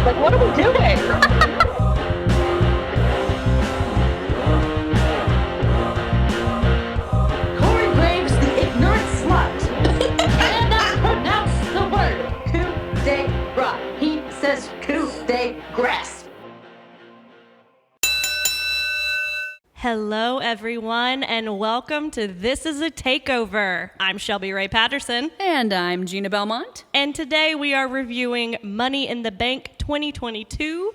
Like, what are we doing? Corey Graves, the ignorant slut. Cannot pronounce the word coup de grace. He says coup de grace. Hello, everyone, and welcome to This is a Takeover. I'm Shelby Ray Patterson. And I'm Gina Belmont. And today we are reviewing Money in the Bank 2022.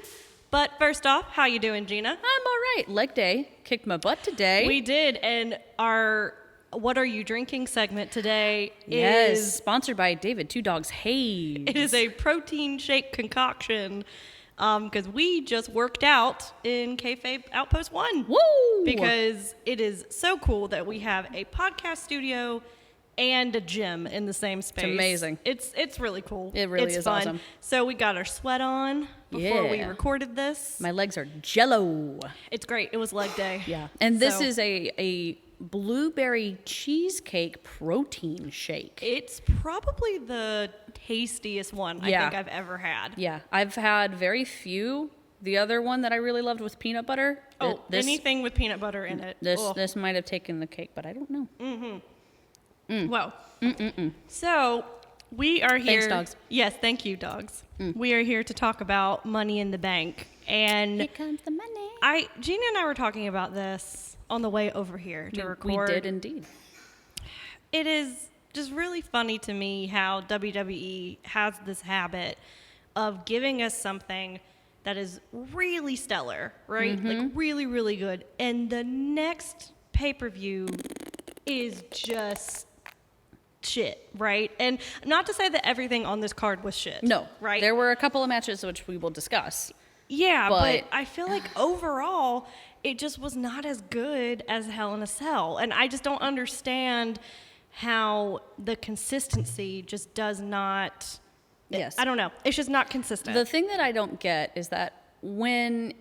But first off, how you doing, Gina? I'm all right. Leg day. Kicked my butt today. We did, and our What Are You Drinking segment today is sponsored by David Two Dogs Haze. It is a protein shake concoction. Because we just worked out in Kayfabe Outpost 1. Woo! Because it is so cool that we have a podcast studio and a gym in the same space. It's amazing. It's really cool. It really is fun. awesome. So we got our sweat on before we Yeah. recorded this. My legs are jello. It's great. It was leg day. Yeah. And this So is a blueberry cheesecake protein shake. It's probably the tastiest one I think I've ever had. Yeah. I've had very few. The other one that I really loved was peanut butter. Oh, anything with peanut butter in it. This might have taken the cake, but I don't know. Well, so we are here. Thanks, dogs. Yes, thank you, dogs. We are here to talk about Money in the Bank, and Here comes the money. Gina and I were talking about this on the way over here to record. We did indeed. It is just really funny to me how WWE has this habit of giving us something that is really stellar, right? Like really, really good, and the next pay-per-view is just shit, right? And not to say that everything on this card was shit. No. Right? There were a couple of matches which we will discuss. Yeah, but but I feel like overall, it just was not as good as Hell in a Cell. And I just don't understand how the consistency just does not... Yes. I don't know. It's just not consistent. The thing that I don't get is that when,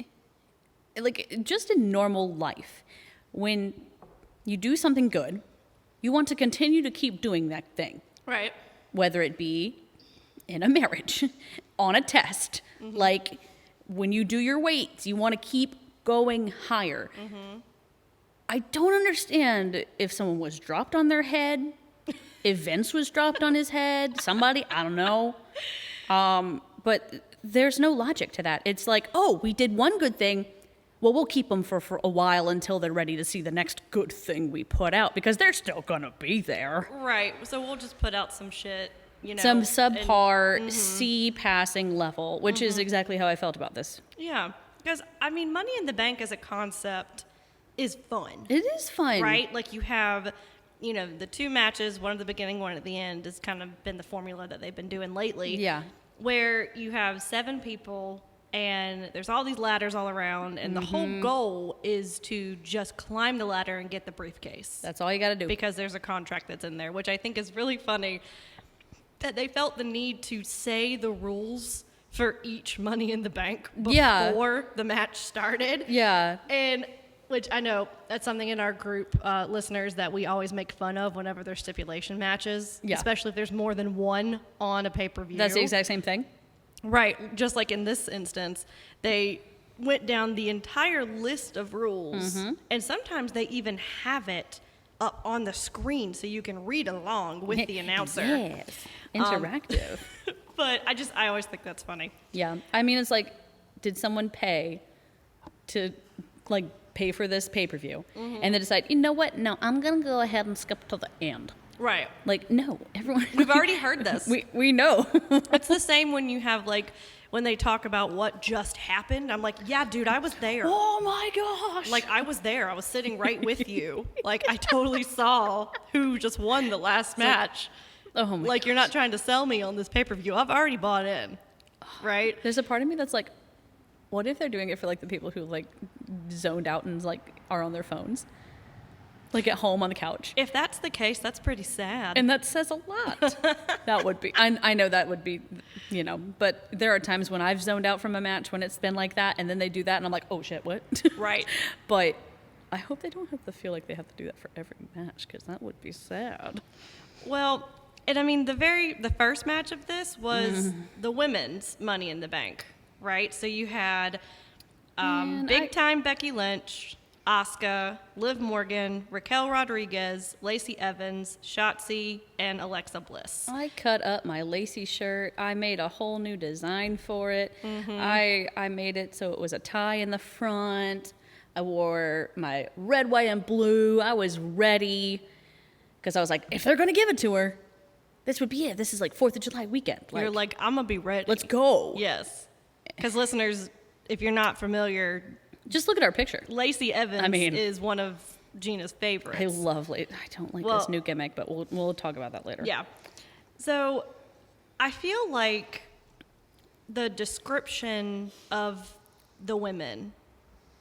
like, just in normal life, when you do something good, you want to continue to keep doing that thing. Right. Whether it be in a marriage, on a test, like when you do your weights, you want to keep going higher. I don't understand if someone was dropped on their head, if Vince was dropped on his head, somebody, I don't know. But there's no logic to that. It's like, oh, we did one good thing. Well, we'll keep them for a while until they're ready to see the next good thing we put out because they're still going to be there. Right. So we'll just put out some shit, you know. Some subpar C passing level, which is exactly how I felt about this. Yeah. Because, I mean, Money in the Bank as a concept is fun. It is fun. Right? Like you have, you know, the two matches, one at the beginning, one at the end, has kind of been the formula that they've been doing lately. Yeah. Where you have 7 people and there's all these ladders all around and the whole goal is to just climb the ladder and get the briefcase. That's all you got to do. Because there's a contract that's in there, which I think is really funny that they felt the need to say the rules for each Money in the Bank before the match started. Yeah. And which I know that's something in our group listeners that we always make fun of whenever there's stipulation matches, especially if there's more than one on a pay-per-view. That's the exact same thing. Right. Just like in this instance, they went down the entire list of rules, and sometimes they even have it up on the screen so you can read along with the announcer. Yes. Interactive. But I always think that's funny. Yeah. I mean, it's like, did someone pay to, like, pay for this pay-per-view? And they decide, you know what? No, I'm going to go ahead and skip to the end. Right. Like, no, everyone. We've already heard this. we know. It's the same when you have, like, when they talk about what just happened. I'm like, yeah, dude, I was there. Oh, my gosh. Like, I was there. I was sitting right with you. Like, I totally saw who just won the last match. Oh, my Like, you're not trying to sell me on this pay-per-view. I've already bought in. Right? There's a part of me that's like, what if they're doing it for, like, the people who, like, zoned out and, like, are on their phones? Like, at home on the couch. If that's the case, that's pretty sad. And that says a lot. That would be. I know that would be, you know, but there are times when I've zoned out from a match when it's been like that, and then they do that, and I'm like, oh, shit, what? Right. But I hope they don't have to feel like they have to do that for every match, because that would be sad. Well, and I mean, the first match of this was the women's Money in the Bank. right? So you had Man, big time Becky Lynch, Asuka, Liv Morgan, Raquel Rodriguez, Lacey Evans, Shotzi, and Alexa Bliss. I cut up my Lacey shirt. I made a whole new design for it. I made it so it was a tie in the front. I wore my red, white, and blue. I was ready because I was like, if they're going to give it to her, this would be it. This is like 4th of July weekend. You're like, I'm going to be ready. let's go. Yes. Because listeners, if you're not familiar, Just look at our picture. Lacey Evans is one of Gina's favorites. I love I don't like this new gimmick, but we'll talk about that later. Yeah. So I feel like the description of the women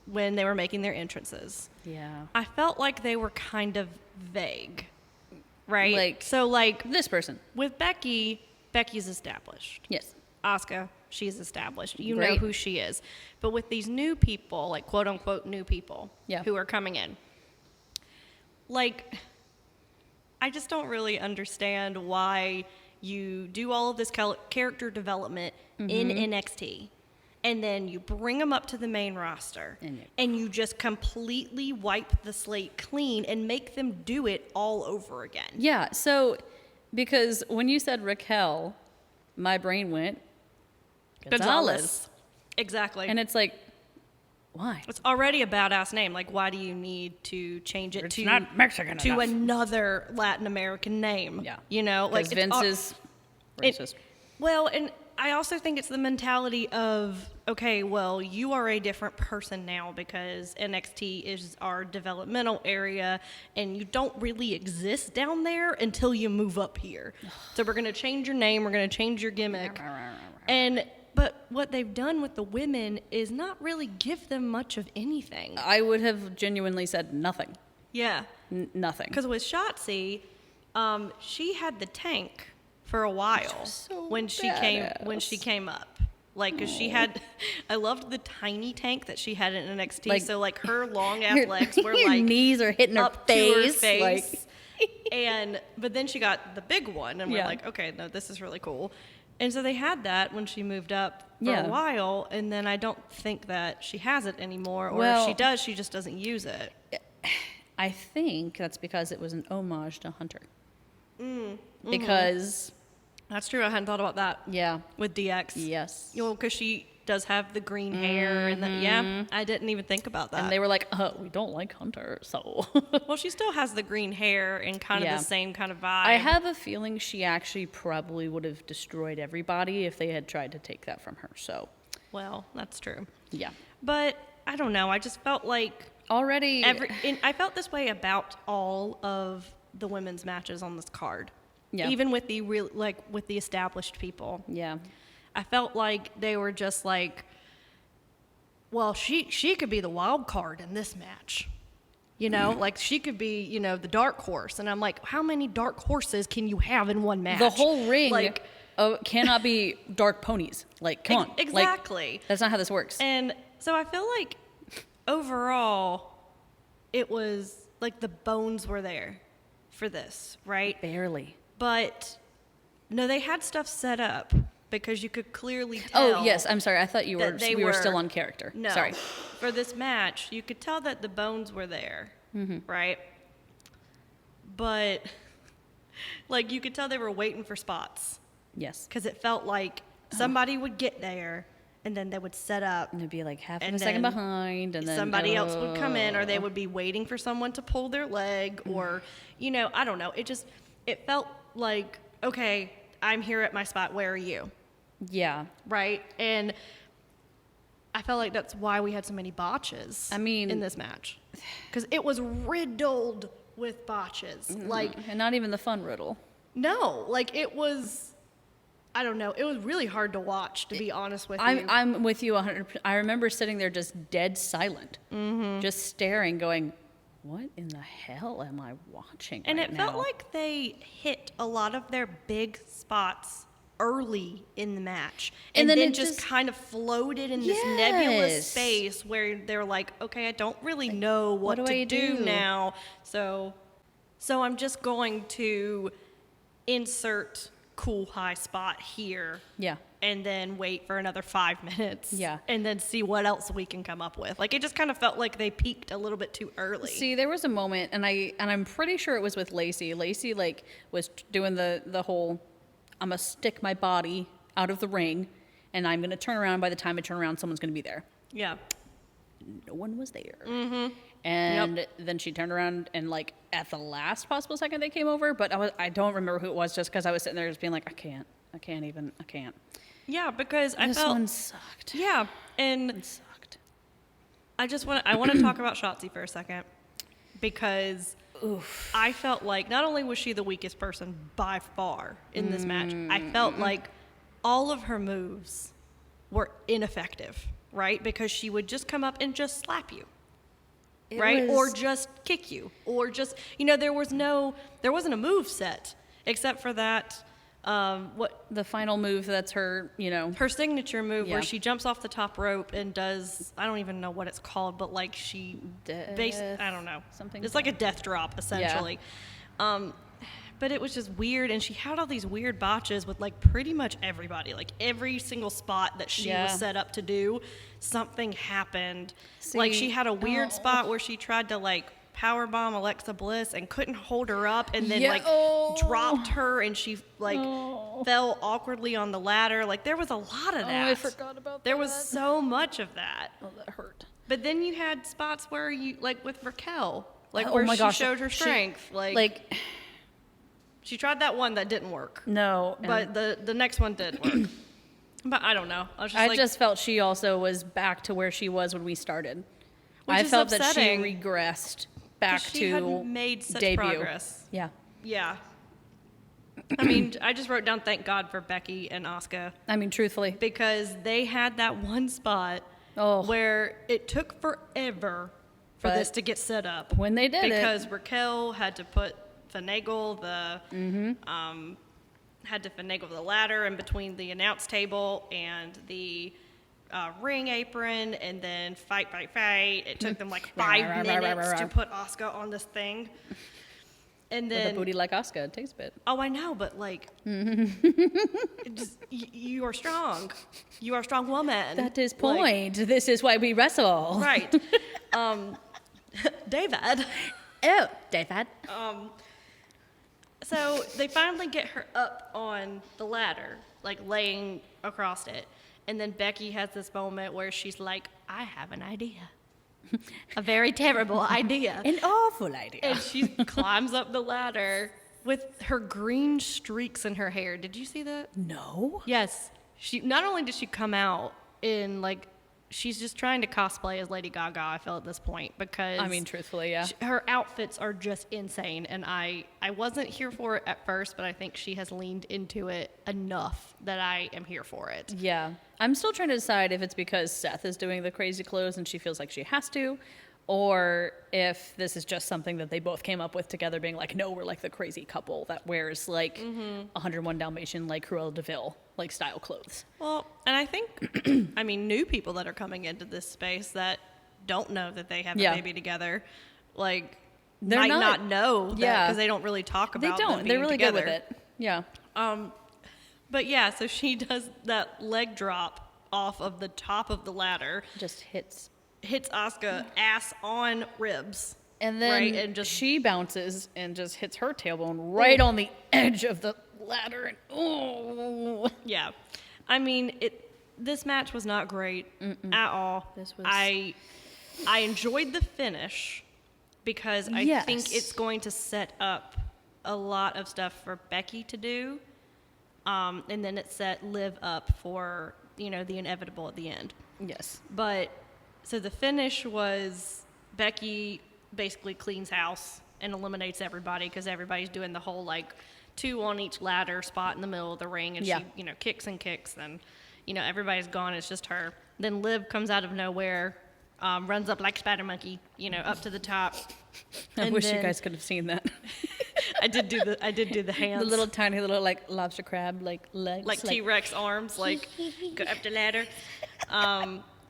when they were making their entrances, Yeah. I felt like they were kind of vague, right? Like, so like this person. with Becky, Becky's established. Yes. Asuka, she's established. You know Great. who she is. But with these new people, like quote unquote new people who are coming in, like, I just don't really understand why you do all of this character development in NXT and then you bring them up to the main roster and you just completely wipe the slate clean and make them do it all over again. Yeah. So, because when you said Raquel, my brain went Gonzalez. Exactly. And it's like, why? It's already a badass name. Like, why do you need to change it to not Mexican to enough. another Latin American name? Yeah. You know, like Vince is racist. Well, and I also think it's the mentality of, okay, well, you are a different person now because NXT is our developmental area and you don't really exist down there until you move up here. So we're going to change your name, we're going to change your gimmick. But what they've done with the women is not really give them much of anything. I would have genuinely said nothing. Yeah. Nothing. Because with Shotzi, she had the tank for a while so when she came up. Like, cause she had, I loved the tiny tank that she had in NXT. Like, so like her long ass legs were your like knees are hitting her up face. to her face. Like. But then she got the big one, and we're like, okay, no, this is really cool. And so they had that when she moved up for a while, and then I don't think that she has it anymore, or if she does, she just doesn't use it. I think that's because it was an homage to Hunter. Because that's true. I hadn't thought about that. Yeah. With DX. Yes. You know, because she does have the green hair, and I didn't even think about that. And they were like, we don't like Hunter, so. Well, she still has the green hair and kind of the same kind of vibe. I have a feeling she actually probably would have destroyed everybody if they had tried to take that from her, so. Well, that's true. Yeah. But I don't know. I just felt like already. I felt this way about all of the women's matches on this card. Yeah. Even with the with the established people. Yeah. I felt like they were just like, well, she could be the wild card in this match. You know, like she could be, you know, the dark horse. And I'm like, how many dark horses can you have in one match? The whole ring like, cannot be dark ponies. Like, come on. Exactly. Like, that's not how this works. And so I feel like overall, it was like the bones were there for this, right? Barely. But no, they had stuff set up. Because you could clearly tell. Oh, yes. I'm sorry. I thought we were still on character. No. Sorry. For this match, you could tell that the bones were there, right? But, like, you could tell they were waiting for spots. Yes. Because it felt like somebody would get there, and then they would set up. And it'd be like half of and a second then behind, and then somebody else would come in, or they would be waiting for someone to pull their leg, or, you know, I don't know. It felt like, okay, I'm here at my spot. Where are you? Yeah. Right? And I felt like that's why we had so many botches in this match. Because it was riddled with botches. Like, and not even the fun riddle. No. Like, it was, I don't know. It was really hard to watch, to be honest with you. I'm with you 100%. I remember sitting there just dead silent. Just staring, going, what in the hell am I watching and right it now? felt like they hit a lot of their big spots early in the match, and then it just kind of floated in this nebulous space where they're like, okay, I don't really know what to do now, so I'm just going to insert cool high spot here, and then wait for another 5 minutes. Yeah. And then see what else we can come up with. Like, it just kind of felt like they peaked a little bit too early. See, there was a moment, and I'm pretty sure it was with Lacey. Lacey, like, was doing the whole, I'm going to stick my body out of the ring, and I'm going to turn around. By the time I turn around, someone's going to be there. Yeah. No one was there. Mm-hmm. And Yep. then she turned around, and, like, at the last possible second they came over, but I don't remember who it was, just because I was sitting there just being like, I can't. Yeah, because This one sucked. Yeah, and It sucked. I want to talk about Shotzi for a second, because I felt like not only was she the weakest person by far in this match, I felt like all of her moves were ineffective, right? Because she would just come up and just slap you. Right? Or just kick you. Or just, there wasn't a move set except for that, The final move, that's her, her signature move Yeah. where she jumps off the top rope and does, I don't even know what it's called, but like I don't know. Something It's like a death drop, essentially. But it was just weird, and she had all these weird botches with like pretty much everybody. Like every single spot that she was set up to do, something happened. Like she had a weird spot where she tried to like powerbomb Alexa Bliss and couldn't hold her up, and then dropped her, and she like fell awkwardly on the ladder. Like there was a lot of that. I forgot about There was so much of that. Oh, that hurt. But then you had spots where you like with Raquel, like Oh where my she gosh. showed her strength. She tried that one that didn't work. No. But the next one did work. But I don't know. I just felt she also was back to where she was when we started. Which I is felt upsetting, that she regressed back she to hadn't made such debut. progress. Yeah. Yeah. I mean, I just wrote down thank God for Becky and Asuka, I mean, truthfully. because they had that one spot Oh. where it took forever for But this to get set up. when they did it- because Raquel had to finagle the ladder in between the announce table and the ring apron, and then fight. It took them like 5 minutes to put Asuka on this thing. And With a then, booty like Asuka, it takes a bit. oh, I know, but like, you are strong. You are a strong woman. That is Like, point. This is why we wrestle. right. David. Oh, David. So they finally get her up on the ladder, like laying across it. And then Becky has this moment where she's like, I have an idea. A very terrible idea. An awful idea. And she climbs up the ladder with her green streaks in her hair. Did you see that? No. Yes. She not only did she come out in like, she's just trying to cosplay as Lady Gaga, I feel at this point, because I mean, truthfully, yeah. her outfits are just insane, and I wasn't here for it at first, but I think she has leaned into it enough that I am here for it. Yeah. I'm still trying to decide if it's because Seth is doing the crazy clothes and she feels like she has to, or if this is just something that they both came up with together, being like, no, we're like the crazy couple that wears like 101 Dalmatian, like Cruella de Vil, like style clothes. Well, and I think, I mean, new people that are coming into this space that don't know that they have a baby together, like, They're might not- not know that, yeah. because they don't really talk about They don't. them They're being really together. good with it. Yeah. But yeah, so she does that leg drop off of the top of the ladder, Just hits. hits Asuka ass on ribs. And then right, and just she bounces and just hits her tailbone right on the edge of the ladder. And oh, yeah. I mean, this match was not great at all. This was- I enjoyed the finish because I Yes. think it's going to set up a lot of stuff for Becky to do. And then it set Liv up for, the inevitable at the end. yes. But so the finish was Becky basically cleans house and eliminates everybody because everybody's doing the whole like 2 on each ladder spot in the middle of the ring, and Yeah. she kicks and kicks, and everybody's gone. It's just her. Then Liv comes out of nowhere, runs up like Spider Monkey, up to the top. I And wish you then- guys could have seen that. I did do the hands. The little tiny little like lobster crab like legs. like T-Rex arms, like go up the ladder.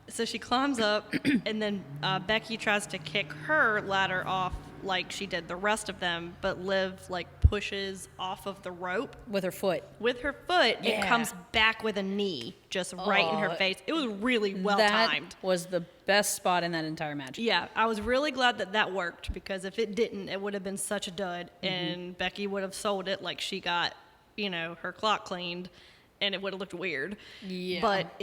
So she climbs up, and then Becky tries to kick her ladder off like she did the rest of them, but Liv like pushes off of the rope With her foot. with her foot. It Yeah. comes back with a knee just right in her face. It was really well timed. That was the best spot in that entire match. Yeah, I was really glad that that worked, because if it didn't, it would have been such a dud, and Becky would have sold it like she got, her clock cleaned, and it would have looked weird. Yeah. But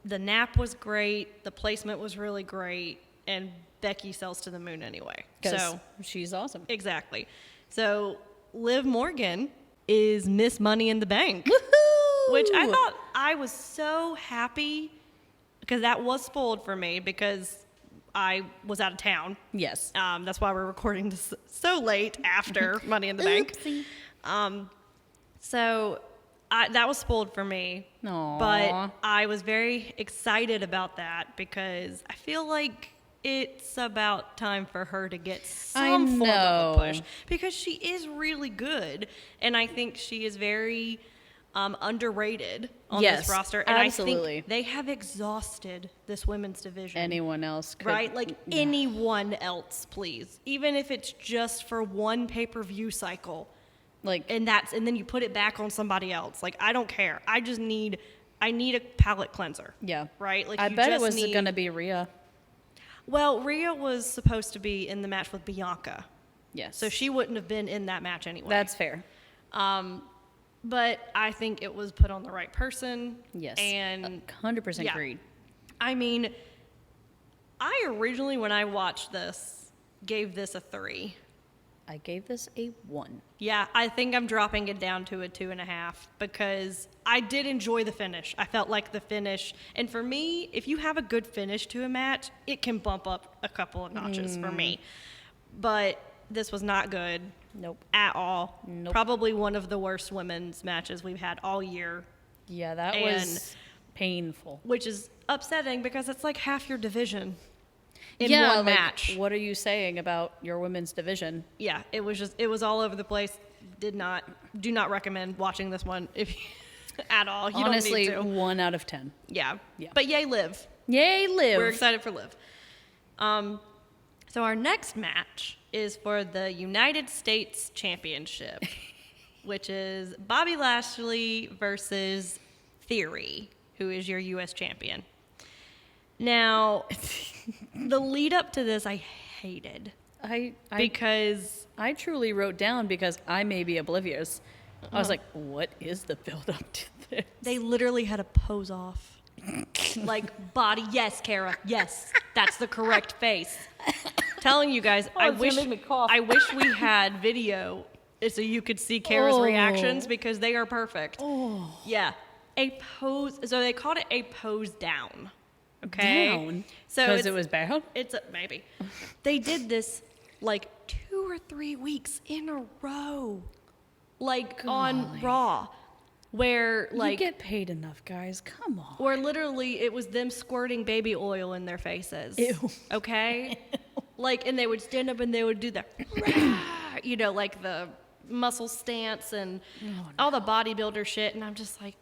the nap was great, the placement was really great, and Becky sells to the moon anyway. 'Cause So she's awesome. exactly. So Liv Morgan is Miss Money in the Bank, Woohoo! which I thought, I was so happy, because that was spoiled for me because I was out of town. Yes. That's why we're recording this so late after Money in the Bank. Oopsie. So that was spoiled for me. Aw. But I was very excited about that, because I feel like it's about time for her to get some form of a push, because she is really good, and I think she is very underrated on this roster. And absolutely. I think they have exhausted this women's division. Anyone else could. Right? Like anyone else, please. Even if it's just for one pay-per-view cycle. Like, And then you put it back on somebody else. Like, I don't care. I need a palate cleanser. yeah. Right? Like, I you bet it just was need- going to be Rhea. Well, Rhea was supposed to be in the match with Bianca. Yes. So she wouldn't have been in that match anyway. That's fair. But I think it was put on the right person. Yes. And 100% yeah. agreed. I mean, I originally, when I watched this, gave this a 3. I gave this a 1. Yeah, I think I'm dropping it down to a 2.5, because I did enjoy the finish. I felt like the finish, and for me, if you have a good finish to a match, it can bump up a couple of notches for me. But this was not good. Nope. At all. Nope. Probably one of the worst women's matches we've had all year, Yeah, that And- was painful. which is upsetting, because it's like half your division in yeah, one like, match. What are you saying about your women's division? Yeah, it was all over the place. Do not recommend watching this one if at all. You Honestly, don't need to. 1 out of 10. Yeah. Yeah. But yay, Liv. Yay, Liv. We're excited for Liv. So our next match is for the United States Championship, which is Bobby Lashley versus Theory, who is your U.S. champion. Now, the lead up to this I hated, because I truly wrote down, because I may be oblivious. I was like, what is the build up to this? they literally had a pose off. Like, body, yes, Kara, yes, that's the correct face. Telling you guys, I it's gonna wish make me cough. I wish we had video so you could see Kara's Oh. reactions, because they are perfect. Oh. Yeah. A pose, so they called it a pose down. Okay. Down? So Because it's- it was bad? It's maybe. They did this like 2 or 3 weeks in a row, like on Golly. Raw, where like you get paid enough, guys. Come on. where literally it was them squirting baby oil in their faces. Ew. Okay? Like, and they would stand up and they would do the, like the muscle stance and all the bodybuilder shit. And I'm just like,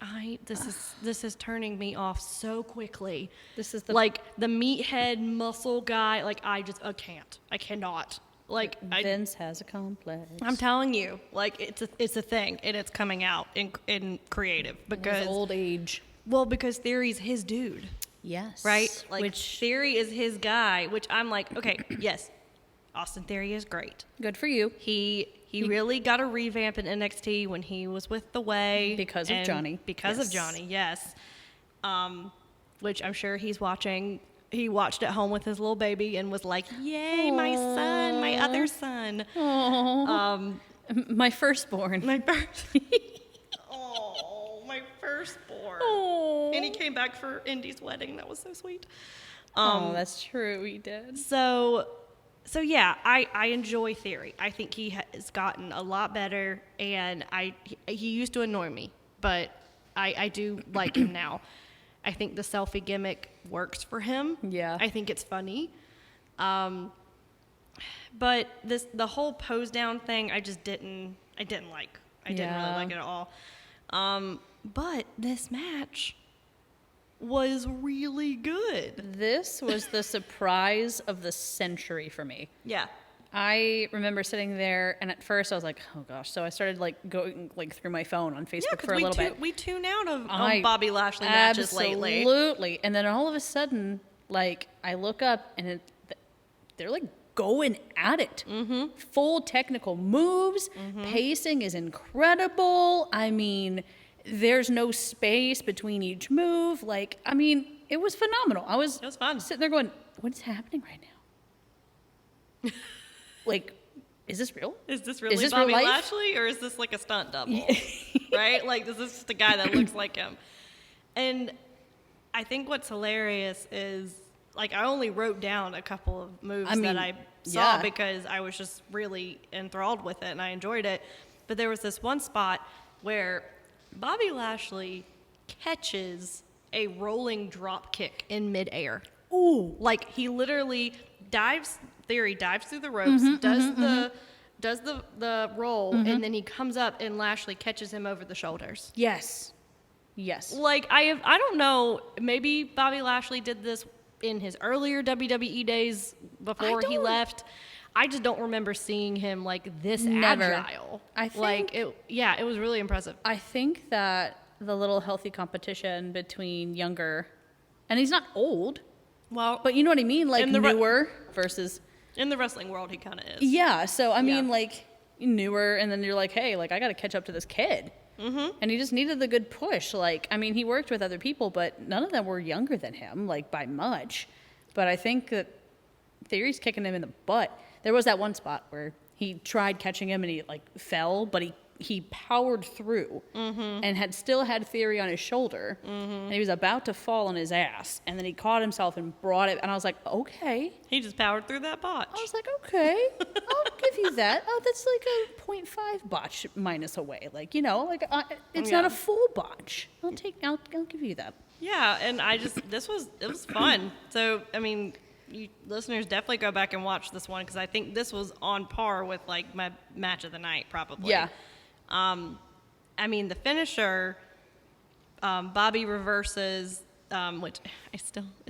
this is turning me off so quickly. This is the Like the meathead muscle guy. Like, I can't. I cannot. Like, Vince has a complex. I'm telling you, like, it's a thing, and it's coming out in creative, because His old age. well, because Theory's his dude, Yes. right? Like, Which, Theory is his guy, which I'm like, okay, yes, Austin Theory is great. good for you. He really got a revamp in NXT when he was with The Way. Because of and Johnny. Because of Yes. Johnny, yes. Which I'm sure he's watching. He watched at home with his little baby and was like, yay, my son, my other son. My firstborn. My first. Oh, my firstborn. Oh. And he came back for Indy's wedding. That was so sweet. Oh, that's true. He did. So yeah, I enjoy Theory. I think he has gotten a lot better, and he used to annoy me, but I do like him now. I think the selfie gimmick works for him. Yeah. I think it's funny. But the whole pose down thing, I didn't like. I didn't really like it at all. But this match was really good. This was the surprise of the century for me. Yeah. I remember sitting there, and at first I was like, oh gosh. So I started like going like through my phone on Facebook for a little bit. We tune out of Bobby Lashley matches lately. Absolutely. And then all of a sudden, like I look up and they're like going at it. Full technical moves. Pacing is incredible. I mean, there's no space between each move. Like, I mean, it was phenomenal. It was fun. Sitting there going, what is happening right now? Like, is this real? Is this really Bobby Lashley, or is this like a stunt double? Right? Like, is this just a guy that looks like him? And I think what's hilarious is, like, I only wrote down a couple of moves that I saw because I was just really enthralled with it and I enjoyed it. But there was this one spot where Bobby Lashley catches a rolling drop kick in midair. Ooh. Like, he literally dives through the ropes, does the roll, and then he comes up and Lashley catches him over the shoulders. Yes. Like, I don't know, maybe Bobby Lashley did this in his earlier WWE days before he left. I just don't remember seeing him like this agile. I think, like it was really impressive. I think that the little healthy competition between younger, and he's not old, Well, but you know what I mean, like newer versus in the wrestling world, he kind of is. Yeah, so I mean, like newer, and then you're like, hey, like I got to catch up to this kid, and he just needed the good push. Like, I mean, he worked with other people, but none of them were younger than him, like by much. But I think that Theory's kicking him in the butt. There was that one spot where he tried catching him and he like fell, but he powered through and still had Theory on his shoulder, and he was about to fall on his ass, and then he caught himself and brought it, and I was like, okay. He just powered through that botch. I was like, okay, I'll give you that. Oh, that's like a 0.5 botch minus away. Like, you know, like it's not a full botch. I'll give you that. Yeah, and it was fun. So, I mean, you listeners definitely go back and watch this one because I think this was on par with like my match of the night, probably. Yeah. I mean, the finisher, Bobby reverses, which it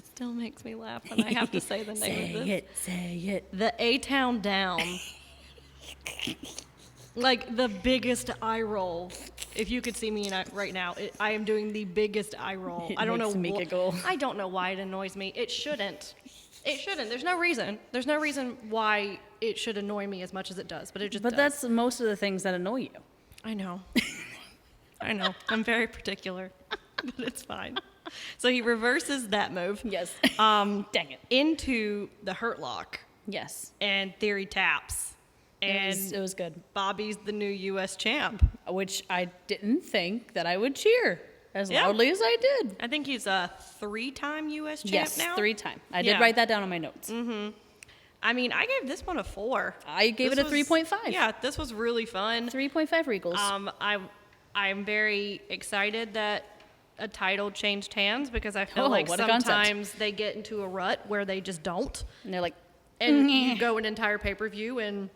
still makes me laugh when I have to say the name of this. Say it. The A-Town Down. Like the biggest eye roll. If you could see me right now, I am doing the biggest eye roll. I don't know. I don't know why it annoys me. It shouldn't. It shouldn't. There's no reason. There's no reason why it should annoy me as much as it does. But it just. But does. That's most of the things that annoy you. I know. I know. I'm very particular, but it's fine. So he reverses that move. Yes. Dang it. Into the Hurt Lock. Yes. And Theory taps. And it was good. Bobby's the new U.S. champ. Which I didn't think that I would cheer as loudly as I did. I think he's a 3-time U.S. champ now. Yes, 3-time. I did write that down on my notes. I mean, I gave this one a 4. I gave it a 3.5. Yeah, this was really fun. 3.5 Regals. I'm very excited that a title changed hands because I feel like sometimes they get into a rut where they just don't. And they're like, and you go an entire pay-per-view and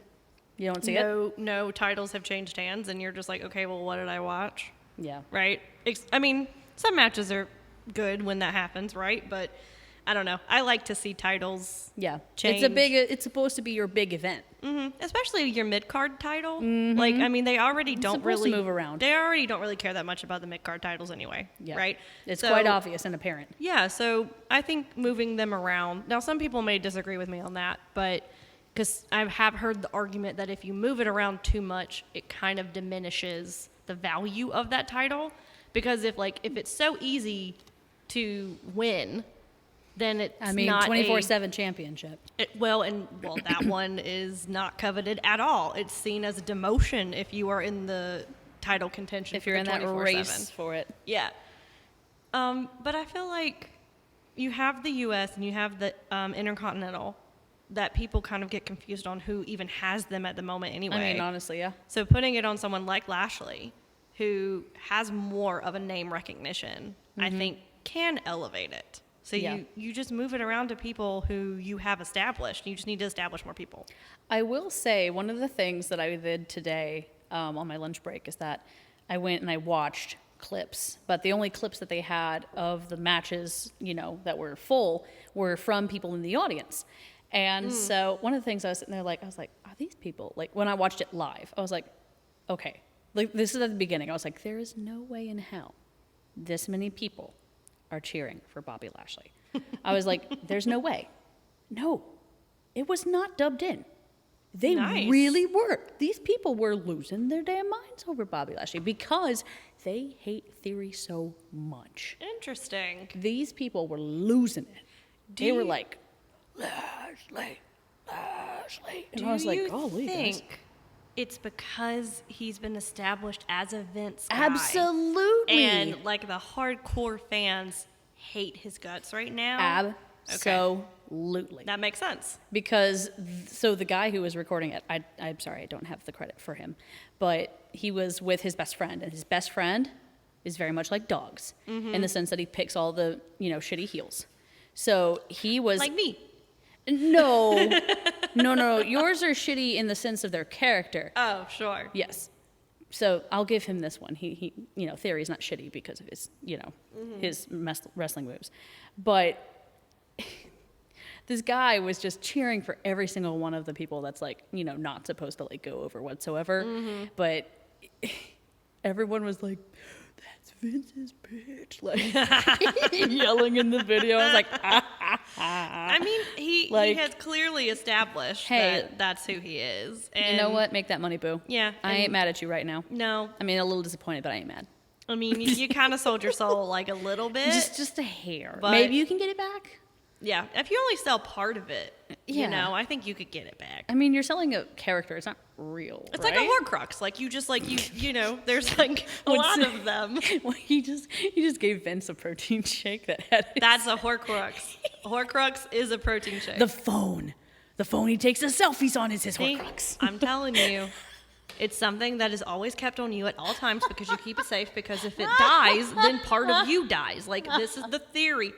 you don't see it? No titles have changed hands, and you're just like, okay, well, what did I watch? Yeah. Right? I mean, some matches are good when that happens, right? But I don't know. I like to see titles change. It's supposed to be your big event. Especially your mid-card title. Like, I mean, they already don't really move around. They already don't really care that much about the mid-card titles anyway, right? It's quite obvious and apparent. Yeah, so I think moving them around. Now, some people may disagree with me on that, but because I have heard the argument that if you move it around too much, it kind of diminishes the value of that title. Because if it's so easy to win, then it's not 24/7 championship. That one is not coveted at all. It's seen as a demotion if you are in the title contention. If you're in that race for it. Yeah. But I feel like you have the U.S. and you have the Intercontinental that people kind of get confused on who even has them at the moment anyway. I mean, honestly, yeah. So putting it on someone like Lashley, who has more of a name recognition, I think can elevate it. So you just move it around to people who you have established. You just need to establish more people. I will say one of the things that I did today on my lunch break is that I went and I watched clips, but the only clips that they had of the matches, that were full were from people in the audience. And so one of the things I was sitting there I was like, I these people, like when I watched it live, I was like, okay, like this is at the beginning. I was like, there is no way in hell this many people are cheering for Bobby Lashley. I was like, there's no way. No, it was not dubbed in. They really were. These people were losing their damn minds over Bobby Lashley because they hate Theory so much. Interesting. These people were losing it. They were like, Lashley. And I was like, golly, guys. It's because he's been established as a Vince guy. Absolutely. And like the hardcore fans hate his guts right now. Absolutely. That makes sense. Because, so the guy who was recording it, I'm sorry, I don't have the credit for him, but he was with his best friend, and his best friend is very much like dogs in the sense that he picks all the, shitty heels. So he was... Like me. No. No. Yours are shitty in the sense of their character. Oh, sure. Yes. So I'll give him this one. He Theory's not shitty because of his, his wrestling moves. But this guy was just cheering for every single one of the people that's like, not supposed to like go over whatsoever. But everyone was like, that's Vince's bitch. Like yelling in the video. I was like, I mean, he has clearly established that that's who he is. And you know what? Make that money, boo. Yeah. I ain't mad at you right now. No. I mean, a little disappointed, but I ain't mad. I mean, you kind of sold your soul like a little bit. Just a hair. But maybe you can get it back. Yeah. If you only sell part of it, I think you could get it back. I mean, you're selling a character. It's not real. It's like a Horcrux. Like you just like there's like a lot of them. Well, he just gave Vince a protein shake that had. That's a Horcrux. Horcrux is a protein shake. The phone he takes the selfies on is his Horcrux. I'm telling you, it's something that is always kept on you at all times because you keep it safe. Because if it dies, then part of you dies. Like this is the theory.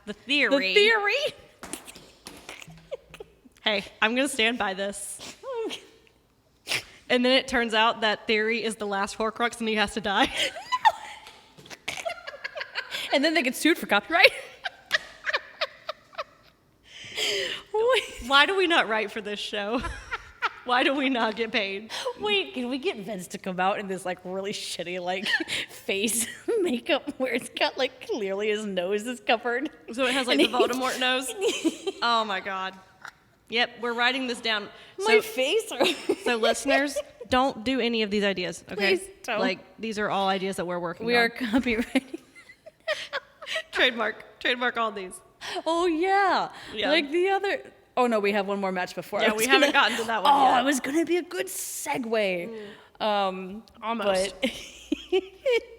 The theory. The theory. Hey, I'm gonna stand by this. And then it turns out that Theory is the last Horcrux and he has to die. And then they get sued for copyright. Why do we not write for this show? Why do we not get paid? Wait, can we get Vince to come out in this like really shitty like face makeup where it's got like clearly his nose is covered? So it has like the Voldemort nose? Oh my god. Yep, we're writing this down. My face? So listeners, don't do any of these ideas, okay? Please don't. Like these are all ideas that we're working on. We are copywriting. Trademark all these. Oh yeah. Yeah. Like the other. Oh no, we have one more match before. Yeah, we haven't gotten to that one Oh, yet. it was gonna be a good segue. Almost. But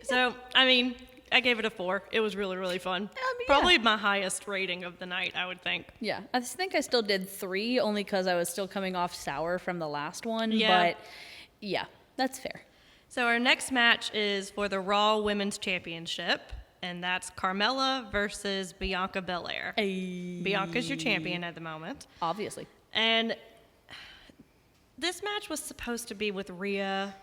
So, I mean, I gave it a 4. It was really, really fun. Probably my highest rating of the night, I would think. yeah, I think I still did 3 only because I was still coming off sour from the last one. Yeah. But yeah, that's fair. So our next match is for the Raw Women's Championship, and that's Carmella versus Bianca Belair. Bianca's your champion at the moment. Obviously. And this match was supposed to be with Rhea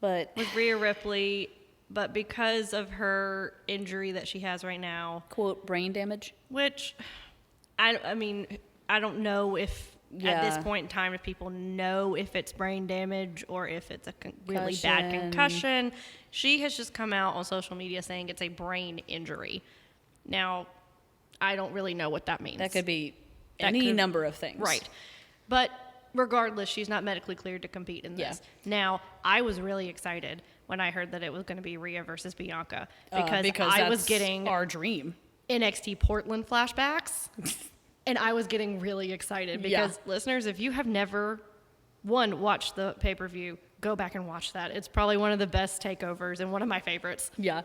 Ripley, but because of her injury that she has right now, Quote, brain damage. which I mean, I don't know if at this point in time if people know if it's brain damage or if it's a really bad concussion. She has just come out on social media saying it's a brain injury. Now, I don't really know what that means. That could be any number of things. Right. But regardless, she's not medically cleared to compete in this. Yeah. Now, I was really excited when I heard that it was going to be Rhea versus Bianca Because I was that's getting our dream. NXT Portland flashbacks. And I was getting really excited because listeners, if you have never watched the pay-per-view, go back and watch that. It's probably one of the best takeovers and one of my favorites. Yeah.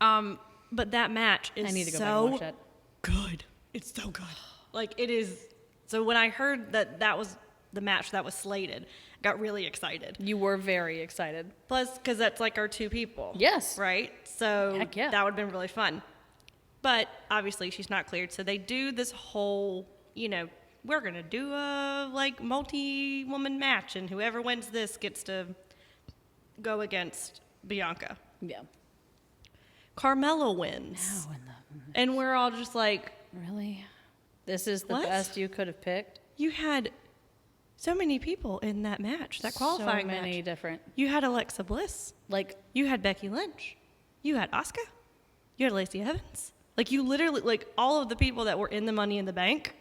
But that match is I need to go so back and watch that. good. It's so good. Like it is. So when I heard that was the match that was slated, I got really excited. You were very excited. Plus, because that's like our 2 people. Yes. Right? So Heck yeah. that would have been really fun. But obviously she's not cleared. So they do this whole, we're going to do a like multi-woman match and whoever wins this gets to go against Bianca. Yeah. Carmella wins. And we're all just like, Really? This is the What? best you could have picked? you had so many people in that match, that qualifying match. So many different. You had Alexa Bliss. Like, You had Becky Lynch. You had Asuka. You had Lacey Evans. Like, you literally, like, all of the people that were in the Money in the Bank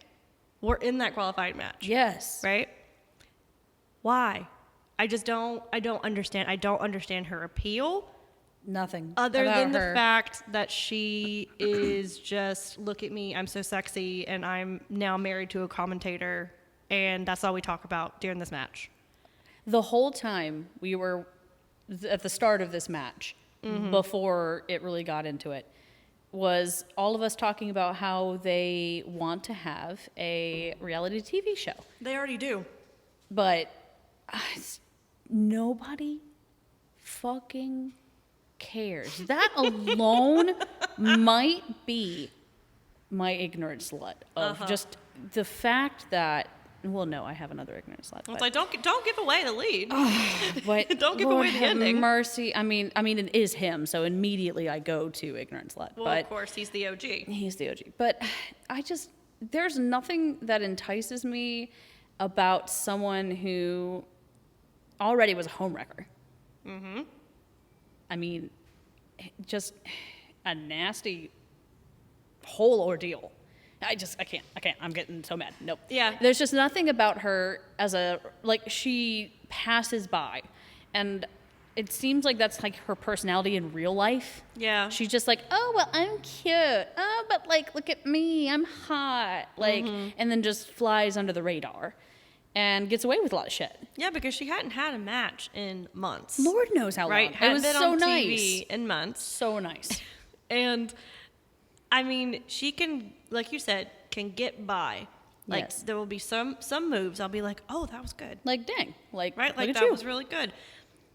were in that qualifying match. yes. Right? Why? I don't understand. I don't understand her appeal. Nothing. Other about than her. the fact that she is just, look at me, I'm so sexy, and I'm now married to a commentator, and that's all we talk about during this match. The whole time we were at the start of this match, before it really got into it, was all of us talking about how they want to have a reality TV show. They already do. But nobody fucking cares. That alone might be my ignorant slut of just the fact that, well, no, I have another ignorant slut. It's like, don't give away the lead. But Don't give Lord away the have ending. mercy. I mean, it is him, so immediately I go to ignorant slut. Well, but of course, he's the OG. he's the OG. But there's nothing that entices me about someone who already was a homewrecker. Mm-hmm. I mean, just a nasty whole ordeal. I can't. I'm getting so mad. Nope. Yeah. There's just nothing about her she passes by. And it seems like that's like her personality in real life. Yeah. She's just like, oh, well, I'm cute. Oh, but like, look at me. I'm hot. Like, and then just flies under the radar and gets away with a lot of shit. Yeah, because she hadn't had a match in months. Lord knows how Right? long. It Hadn't was been so on nice. TV in months. So nice. And I mean, she can, like you said, can get by. Like, Yes. there will be some moves I'll be like, oh, that was good. Like, dang. Like, Right? look Like, at that you. was really good.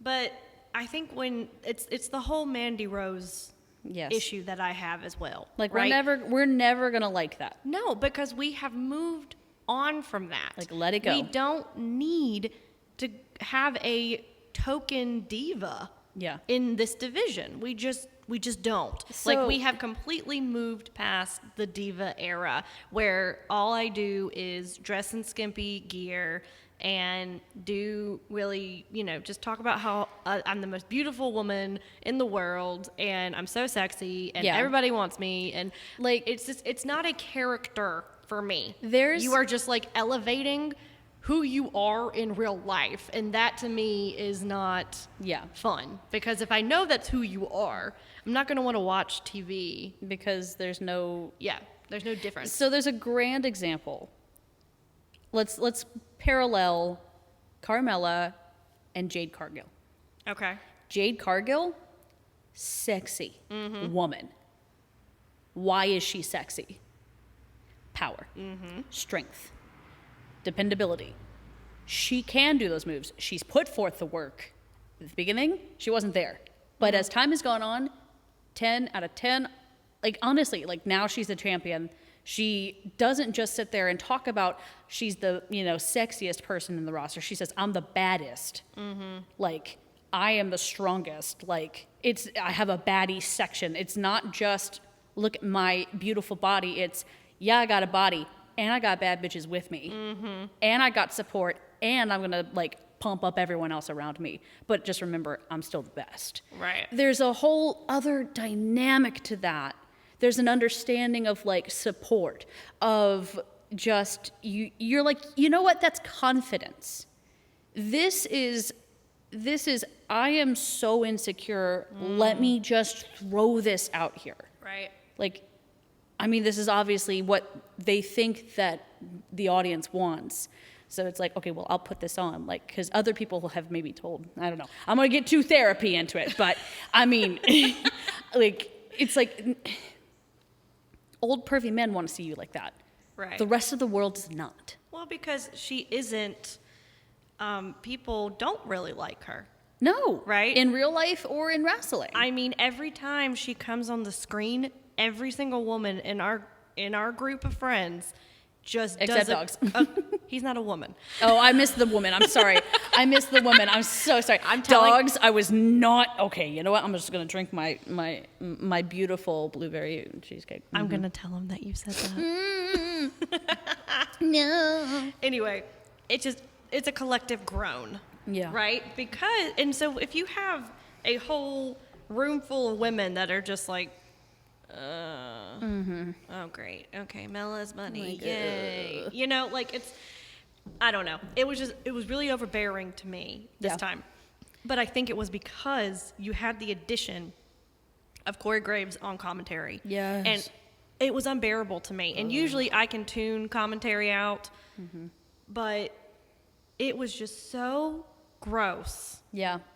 But I think when it's the whole Mandy Rose Yes. issue that I have as well. Like, right? we're never going to like that. No, because we have moved on from that. Like, let it go. We don't need to have a token diva Yeah. in this division. We just don't. So- Like, we have completely moved past the diva era where all I do is dress in skimpy gear and do really, just talk about how I'm the most beautiful woman in the world and I'm so sexy and Yeah. everybody wants me, and Like- it's not a character for me. There's- You are just like elevating who you are in real life, and that to me is not Yeah. fun, because if I know that's who you are, I'm not going to want to watch TV. Because there's no... There's no difference. So there's a grand example. Let's parallel Carmella and Jade Cargill. Okay. Jade Cargill, sexy woman. Why is she sexy? Power, strength, dependability. She can do those moves. She's put forth the work. At the beginning, she wasn't there. But as time has gone on, 10 out of 10, like honestly, like now she's the champion. She doesn't just sit there and talk about she's the, sexiest person in the roster. She says, I'm the baddest. Like, I am the strongest. Like, I have a baddie section. It's not just look at my beautiful body. It's, I got a body and I got bad bitches with me and I got support and I'm going to like pump up everyone else around me. But just remember, I'm still the best. Right. There's a whole other dynamic to that. There's an understanding of like support, of just you're like, you know what? That's confidence. This is I am so insecure. Let me just throw this out here. Right. Like, I mean, this is obviously what they think that the audience wants. So it's like, okay, well, I'll put this on, like, because other people have maybe told, I don't know, I'm going to get too therapy into it. But, I mean, like, it's like, old pervy men want to see you like that. Right. The rest of the world does not. Well, because she isn't, people don't really like her. No. Right? In real life or in wrestling. I mean, every time she comes on the screen, every single woman in our group of friends just Except does dogs. He's not a woman. Oh, I missed the woman. I'm sorry. I missed the woman. I'm so sorry. Dogs, I was not. Okay, you know what? I'm just going to drink my beautiful blueberry cheesecake. I'm going to tell him that you said that. No. Anyway, it just, it's a collective groan. Yeah. Right? Because, and so if you have a whole room full of women that are just like, oh, great. Okay, Mella's money. Like, Yay. You know, like it's, I don't know. It was really overbearing to me this time. But I think it was because you had the addition of Corey Graves on commentary. Yes. And it was unbearable to me. And usually I can tune commentary out, but it was just so gross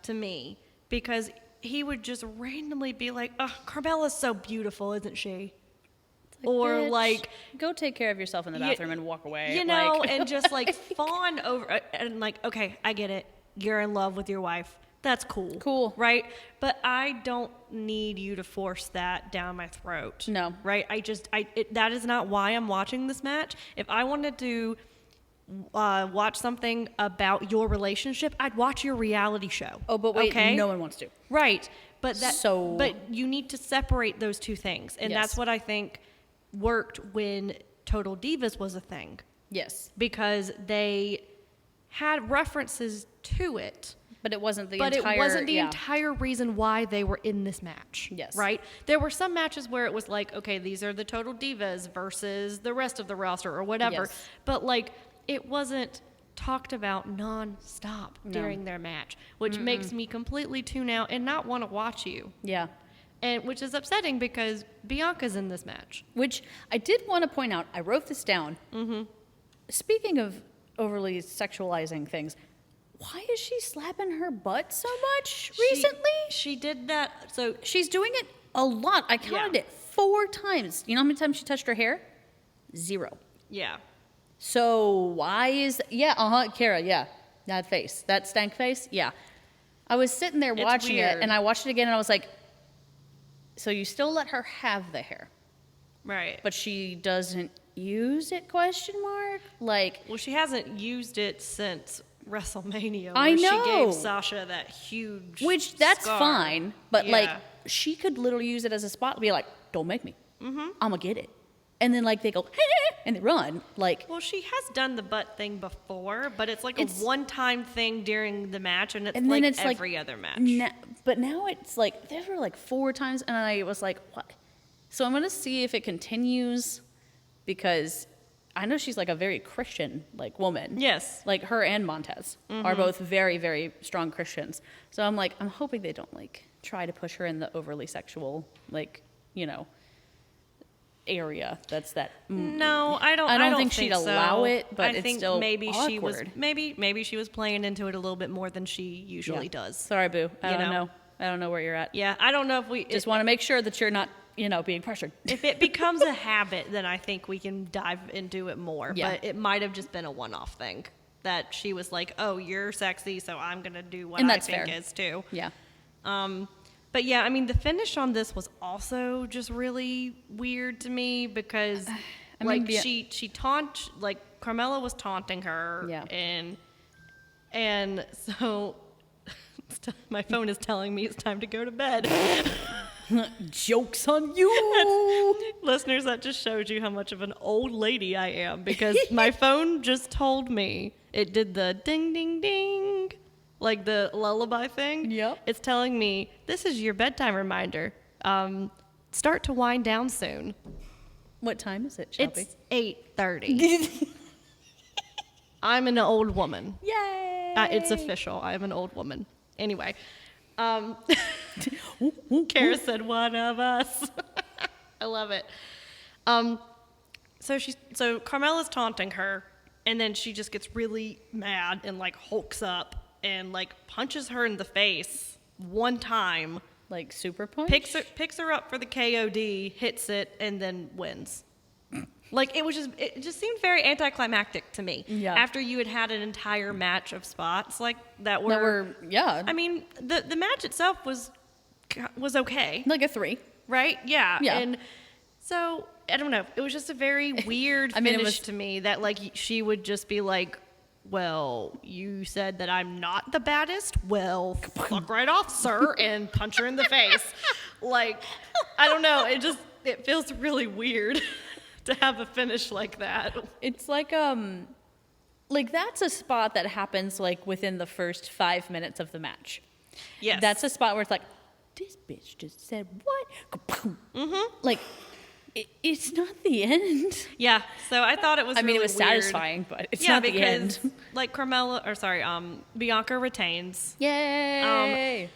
to me because he would just randomly be like, oh, Carmella's so beautiful, isn't she? Or bitch, like, go take care of yourself in the bathroom and walk away. You know, and just like fawn over and like, okay, I get it. You're in love with your wife. That's cool. Cool. Right? But I don't need you to force that down my throat. No. Right? That is not why I'm watching this match. If I wanted to watch something about your relationship, I'd watch your reality show. Oh, but wait, okay? no one wants to. Right. But So you need to separate those two things. And that's what I think worked when Total Divas was a thing. Yes. Because they had references to it. But it wasn't the entire reason why they were in this match. Yes. Right? There were some matches where it was like, okay, these are the Total Divas versus the rest of the roster or whatever. Yes. But like, it wasn't talked about non-stop during their match, which makes me completely tune out and not want to watch you. Yeah. And which is upsetting because Bianca's in this match. Which I did want to point out, I wrote this down. Speaking of overly sexualizing things, why is she slapping her butt so much recently? She did that. So She's doing it a lot. I counted it 4 times. You know how many times she touched her hair? 0. yeah. So why is... Kara, that face. That stank face, I was sitting there watching it, and I watched it again, and I was like, so you still let her have the hair, Right. but she doesn't use it, question mark? Like... Well, she hasn't used it since WrestleMania. I where know. She gave Sasha that huge Which, that's scar. fine, but like, Yeah. she could literally use it as a spot and be like, don't make me. I'm gonna get it. And then like they go, and they run. Like, Well, she has done the butt thing before, but it's like It's- a one-time thing during the match, and it's and like then it's every like other match. But now it's like there were like 4 times, and I was like, what? So I'm gonna see if it continues, because I know she's like a very Christian like woman. Yes. Like her and Montez are both very, very strong Christians. So I'm like, I'm hoping they don't like try to push her in the overly sexual, like, you know, area that's that. No, I don't. I don't think she'd so. allow it, but I it's think still maybe she was awkward. maybe she was playing into it a little bit more than she usually does. Sorry, boo. I You don't know? know. I don't know where you're at. Yeah, I don't know if we Just want to make sure that you're not, you know, being pressured. if it becomes a habit, then I think we can dive into it more. Yeah. But it might have just been a one-off thing that she was like, "Oh, you're sexy, so I'm gonna do what And I that's think fair. is too." Yeah. But yeah, I mean, the finish on this was also just really weird to me because, I mean, like, she like Carmella was taunting her, Yeah. and so my phone is telling me it's time to go to bed. Joke's on you. Listeners, that just shows you how much of an old lady I am because my phone just told me it did the ding ding ding. Like the lullaby thing. Yep. It's telling me, this is your bedtime reminder. Start to wind down soon. What time is it, Shelby? It's 8:30. I'm an old woman. Yay! It's official. I'm an old woman. Anyway. Kara said, one of us. I love it. So Carmella's taunting her, and then she just gets really mad and like hulks up and like punches her in the face one time, Like super punch? picks her up for the KOD, hits it, and then wins. Like it just seemed very anticlimactic to me. Yeah. After you had an entire match of spots like that were, That were, yeah. I mean, the match itself was okay, like a 3. right? Yeah. Yeah. And so I don't know. It was just a very weird I mean, it finish was- to me that like she would just be like, well, you said that I'm not the baddest. Well, fuck right off, sir, and punch her in the face. Like, I don't know. It feels really weird to have a finish like that. It's like like, that's a spot that happens, like, within the first 5 minutes of the match. Yes. That's a spot where it's like, this bitch just said what? Mm-hmm. Like, it's not the end. Yeah. So I thought it was. I mean, really it was weird. satisfying, but it's not the end. Like Bianca retains. Yay!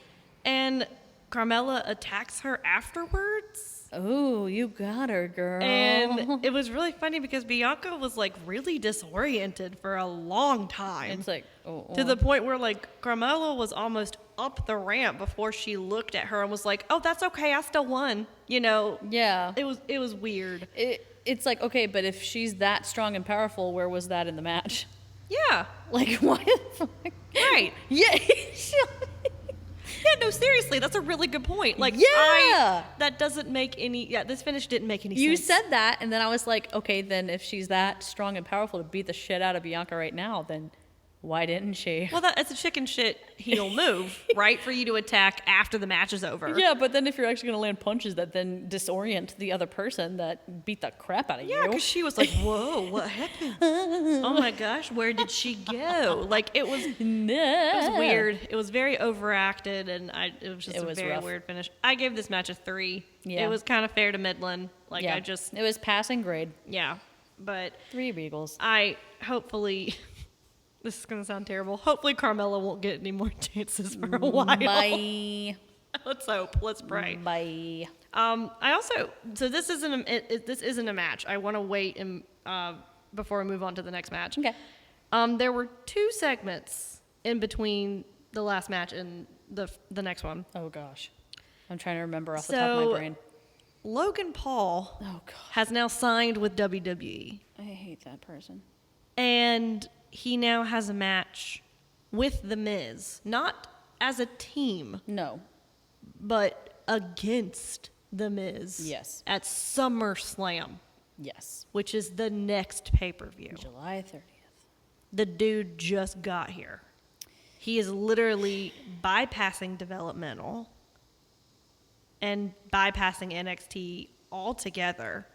And Carmella attacks her afterwards. Oh, you got her, girl. And it was really funny because Bianca was like really disoriented for a long time. It's like, to the point where like Carmella was almost up the ramp before she looked at her and was like, "Oh, that's okay. I still won." You know? Yeah. It was weird. It's like, okay, but if she's that strong and powerful, where was that in the match? Yeah. Like, why the fuck? Right. Yeah. Yeah, no, seriously, that's a really good point. Like, Yeah. that doesn't make any. Yeah, this finish didn't make any sense. You said that, and then I was like, okay, then if she's that strong and powerful to beat the shit out of Bianca right now, then why didn't she? Well, that's a chicken shit heel move, right? For you to attack after the match is over. Yeah, but then if you're actually going to land punches that then disorient the other person that beat the crap out of you. Yeah, because she was like, "Whoa, what happened? Oh my gosh, where did she go?" Like it was weird. It was very overacted, and it was just a very rough. weird finish. I gave this match a 3. Yeah. It was kind of fair to Midland. Like Yeah. it was passing grade. yeah, but 3 Beagles. I hopefully. This is going to sound terrible. Hopefully Carmella won't get any more chances for a while. Bye. Let's hope. Let's pray. Bye. I also, so this isn't a match. I want to wait and before we move on to the next match. Okay. There were 2 segments in between the last match and the next one. Oh, gosh. I'm trying to remember off the top of my brain. Logan Paul Oh, God. has now signed with WWE. I hate that person. And he now has a match with The Miz. Not as a team, No. but against The Miz. Yes. At SummerSlam, Yes. which is the next pay-per-view. July 30th. The dude just got here. He is literally bypassing developmental and bypassing NXT altogether.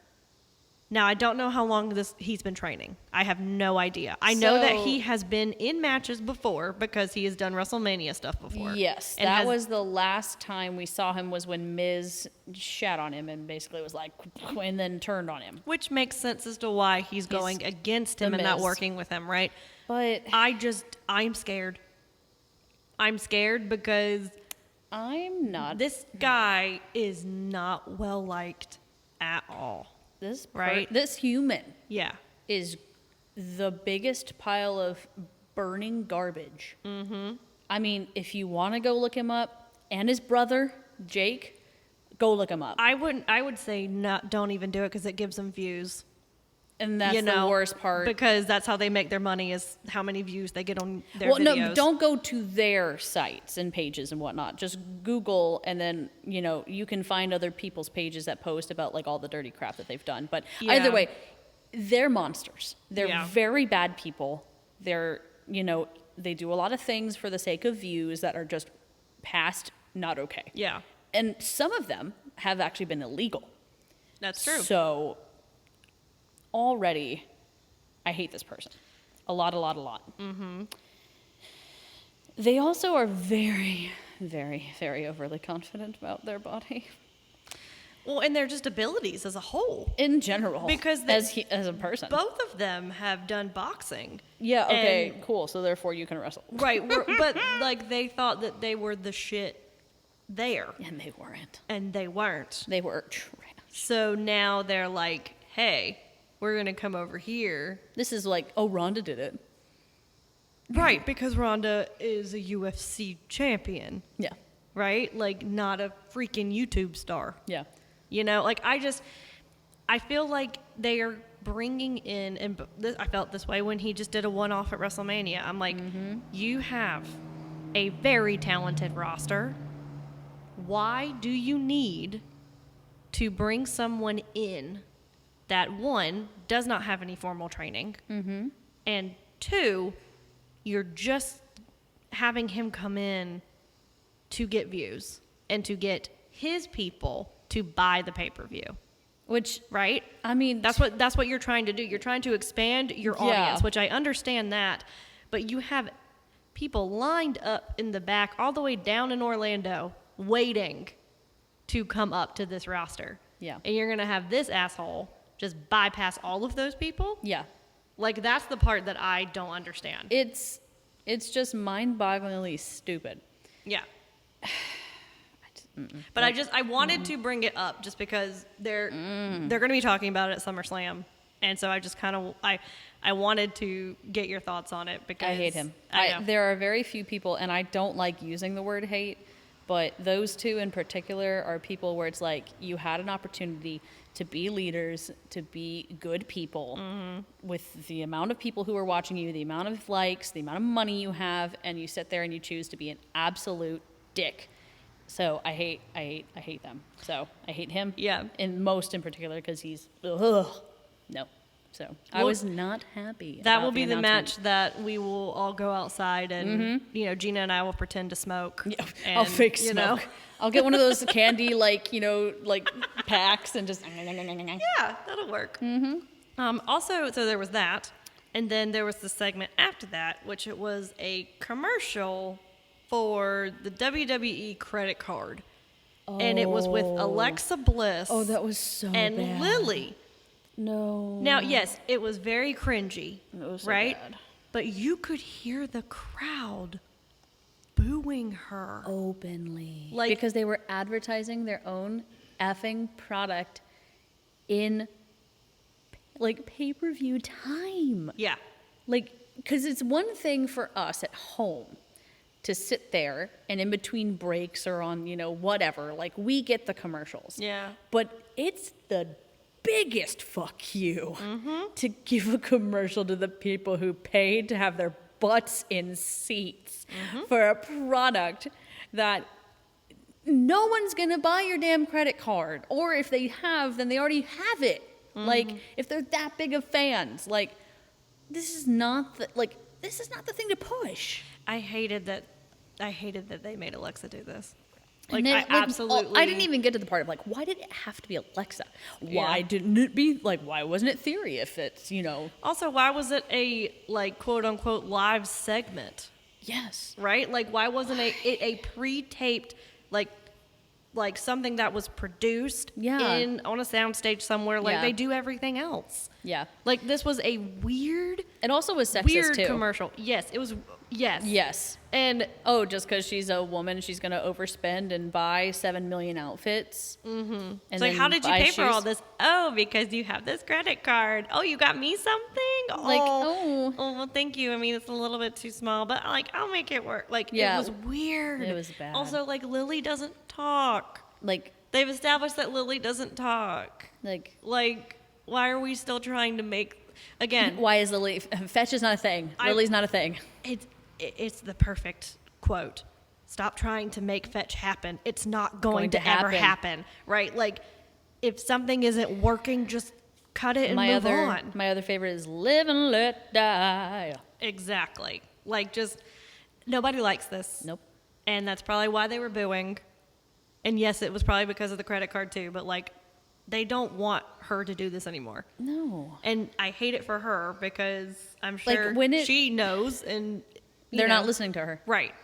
Now, I don't know how long he's been training. I have no idea. I know that he has been in matches before because he has done WrestleMania stuff before. Yes, And that was the last time we saw him was when Miz shat on him and basically was like, and then turned on him. Which makes sense as to why he's going against him and not Miz. working with him, right? But I'm scared. I'm scared because I'm not. this guy is not well liked at all. Right? This human Yeah. is the biggest pile of burning garbage. Mm-hmm. I mean, if you want to go look him up, and his brother Jake, go look him up. I would say don't even do it because it gives them views. And that's the worst part. Because that's how they make their money is how many views they get on their Well, videos. no, don't go to their sites and pages and whatnot. Just Google, and then, you can find other people's pages that post about, like, all the dirty crap that they've done. But either way, they're monsters. They're very bad people. They're, they do a lot of things for the sake of views that are just past not okay. Yeah. And some of them have actually been illegal. That's true. So already, I hate this person. A lot. Mm-hmm. They also are very, very, very overly confident about their body. Well, and their just abilities as a whole. In general. Because as a person. Both of them have done boxing. Yeah, okay, And- cool. So therefore you can wrestle. Right. But, like, they thought that they were the shit there. And they weren't. And they weren't. They were trash. So now they're like, hey, we're going to come over here. This is like, oh, Rhonda did it. Right, because Rhonda is a UFC champion, Yeah. right? Like, not a freaking YouTube star. Yeah. Like, I feel like they are bringing in, and I felt this way when he just did a one-off at WrestleMania. I'm like, you have a very talented roster. Why do you need to bring someone in that, one, does not have any formal training, and 2, you're just having him come in to get views and to get his people to buy the pay-per-view? Which, right? I mean, That's what you're trying to do. You're trying to expand your audience, which I understand that. But you have people lined up in the back all the way down in Orlando waiting to come up to this roster. Yeah. And you're going to have this asshole just bypass all of those people? Yeah. Like, that's the part that I don't understand. It's just mind-bogglingly stupid. Yeah. But I wanted to bring it up just because they're going to be talking about it at SummerSlam. And so I just kind of, I wanted to get your thoughts on it because I hate him. I know. There are very few people, and I don't like using the word hate, but those two in particular are people where it's like you had an opportunity to be leaders, to be good people with the amount of people who are watching you, the amount of likes, the amount of money you have, and you sit there and you choose to be an absolute dick. So I hate them. So I hate him. Yeah. In particular because he's no. So I was not happy. That about will be the match announcement. that we will all go outside and Gina and I will pretend to smoke. Yeah, and, I'll fake smoke. you know. I'll get one of those candy like packs and just Yeah, that'll work. Also, so there was that, and then there was the segment after that, which it was a commercial for the WWE credit card, and it was with Alexa Bliss. Oh, that was so and bad. Lily. No. Now, yes, it was very cringy, It was so right? bad. But you could hear the crowd booing her. Openly. Like- because they were advertising their own effing product in pay-per-view time. Yeah. Because it's one thing for us at home to sit there and in between breaks or on, whatever, we get the commercials. Yeah. But it's the biggest fuck you to give a commercial to the people who paid to have their butts in seats for a product that no one's gonna buy your damn credit card. Or if they have, then they already have it. If they're that big of fans, this is not the thing to push. I hated that they made Alexa do this. And then, Absolutely. I didn't even get to the part of why did it have to be Alexa? Why didn't it be why wasn't it Theory if it's Also, why was it a quote unquote live segment? Yes. Right? Why wasn't it a pre-taped something that was produced on a soundstage somewhere they do everything else? Yeah. This was a weird It also was sexist too. commercial. Yes, it was. Yes. Yes. And just because she's a woman, she's going to overspend and buy 7 million outfits. Mm-hmm. And how did you pay for all this? Oh, because you have this credit card. Oh, you got me something? Oh, well, thank you. I mean, it's a little bit too small, but I'll make it work. It was weird. It was bad. Also, Lily doesn't talk. They've established that Lily doesn't talk. Why are we still trying to make, again? Why is Lily, fetch is not a thing. Lily's not a thing. It's the perfect quote. Stop trying to make fetch happen. It's not going to ever happen. Right? If something isn't working, just cut it and move on. My other favorite is live and let die. Exactly. Just nobody likes this. Nope. And that's probably why they were booing. And yes, it was probably because of the credit card too, but they don't want her to do this anymore. No. And I hate it for her because I'm sure she knows and they're not listening to her. Right.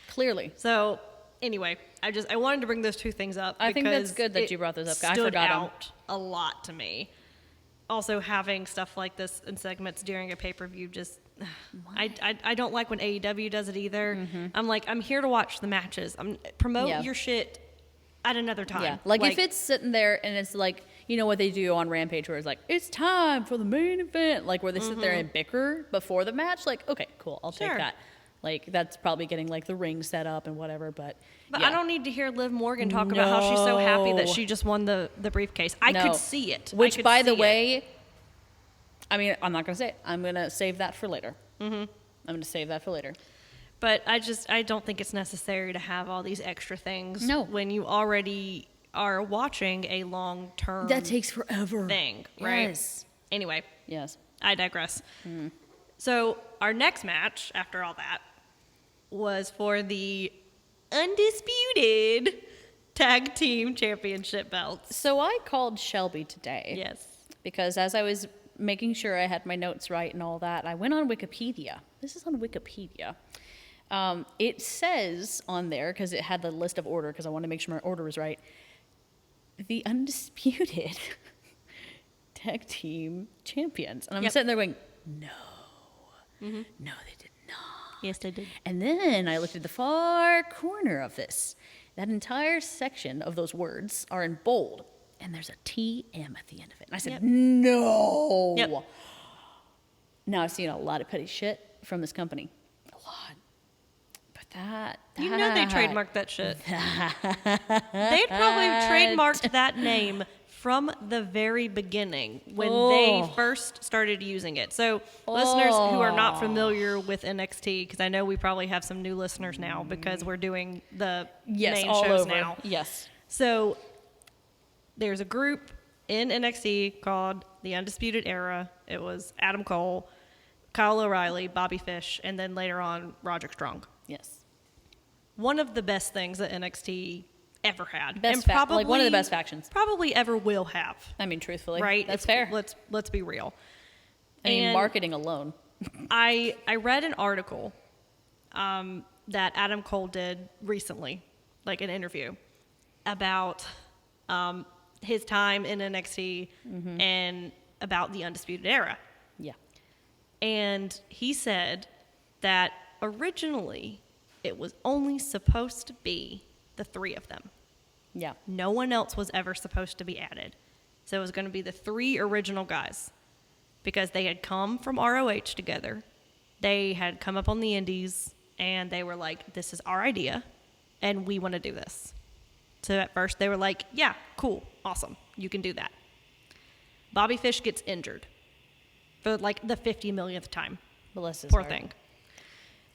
Clearly. So anyway, I wanted to bring those two things up. I think that's good that you brought those up. I forgot out a lot to me. Also, having stuff like this in segments during a pay-per-view just I don't like when AEW does it either. Mm-hmm. I'm here to watch the matches. Promote your shit at another time. Yeah. If it's sitting there and it's what they do on Rampage where it's it's time for the main event, where they sit there and bicker before the match, okay, cool, I'll take that. That's probably getting the ring set up and whatever, but I don't need to hear Liv Morgan talk about how she's so happy that she just won the briefcase. I could see it. Which, by the way, I'm not going to say it. I'm going to save that for later. Mm-hmm. I'm going to save that for later. But I don't think it's necessary to have all these extra things when you already are watching a long-term that takes forever thing, right? Yes. Anyway. Yes. I digress. Mm. So our next match, after all that, was for the undisputed tag team championship belts. So I called Shelby today. Yes. Because as I was making sure I had my notes right and all that, I went on Wikipedia. This is on Wikipedia. It says on there, because it had the list of order, because I wanted to make sure my order was right, the undisputed tag team champions. And I'm sitting there going, no. No, they did not. Yes, they did. And then I looked at the far corner of this. That entire section of those words are in bold. And there's a TM at the end of it. And I said, no. Yep. Now I've seen a lot of petty shit from this company. A lot. But that You know they trademarked that shit. They'd probably trademarked that name from the very beginning when they first started using it. So listeners who are not familiar with NXT, because I know we probably have some new listeners now because we're doing the main all shows over. now. Yes. So there's a group in NXT called the Undisputed Era. It was Adam Cole, Kyle O'Reilly, Bobby Fish, and then later on Roderick Strong. Yes. One of the best things that NXT ever had. Best and probably, like one of the best factions. Probably ever will have. I mean, truthfully. Right? That's fair. Let's be real. I mean, And marketing alone. I read an article that Adam Cole did recently, like an interview, about his time in NXT and about the Undisputed Era. Yeah. And he said that originally it was only supposed to be the three of them. Yeah. No one else was ever supposed to be added. So it was going to be the three original guys because they had come from ROH together. They had come up on the indies and they were like, this is our idea and we want to do this. So at first they were like, yeah, cool, awesome, you can do that. Bobby Fish gets injured for like the 50 millionth time. Bless his Poor heart. thing.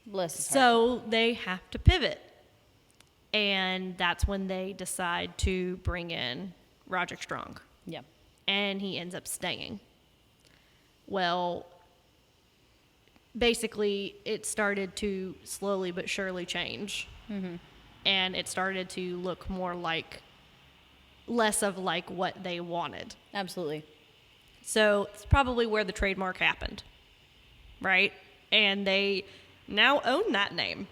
Bless his heart. So they have to pivot. And that's when they decide to bring in Roderick Strong. Yeah. And he ends up staying. Well, basically, it started to slowly but surely change. And it started to look more like, less of like what they wanted. Absolutely. So it's probably where the trademark happened, right? And they now own that name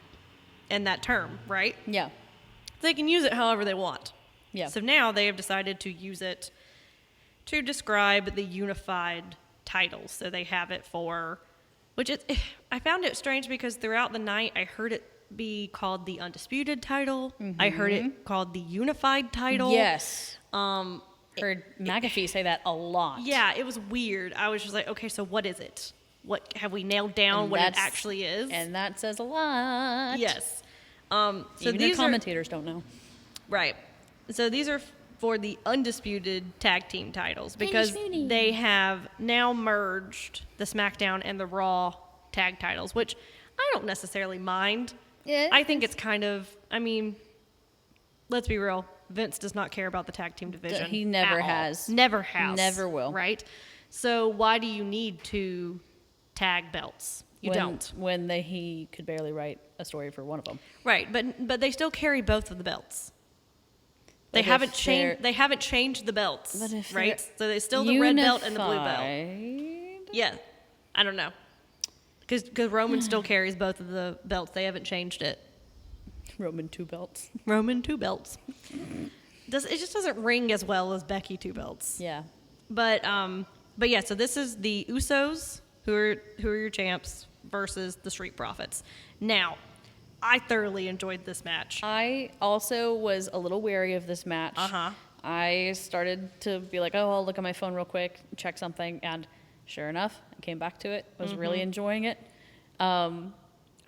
and that term, right? Yeah. They can use it however they want. Yeah. So now they have decided to use it to describe the unified titles. So they have it for, I found it strange because throughout the night I heard it be called the Undisputed title. I heard it called the Unified title. Yes. Heard McAfee say that a lot. Yeah, it was weird. I was just like, okay, so what is it? What have we nailed down And what it that's- actually is? And that says a lot. Yes. So Even these the commentators don't know. right. So these are for the undisputed tag team titles because Undisputed. they have now merged the SmackDown and the Raw tag titles, which I don't necessarily mind. Yeah. I think it's kind of, I mean, let's be real. Vince does not care about the tag team division. He never at all. has. Never has. Never will. Right? So why do you need two tag belts? You don't. When he could barely write a story for one of them. Right, but they still carry both of the belts. They But haven't if changed. They haven't changed the belts, But if right? they're So they still the red belt and the blue belt. unified? Yeah, I don't know, because Roman still carries both of the belts. They haven't changed it. Roman 2 belts. Roman 2 belts. It just doesn't ring as well as Becky 2 belts. Yeah. But yeah. So this is the Usos who are your champs versus the Street Profits. Now, I thoroughly enjoyed this match. I also was a little wary of this match. Uh-huh. I started to be like, oh, I'll look at my phone real quick, check something, and sure enough, I came back to it. Was really enjoying it.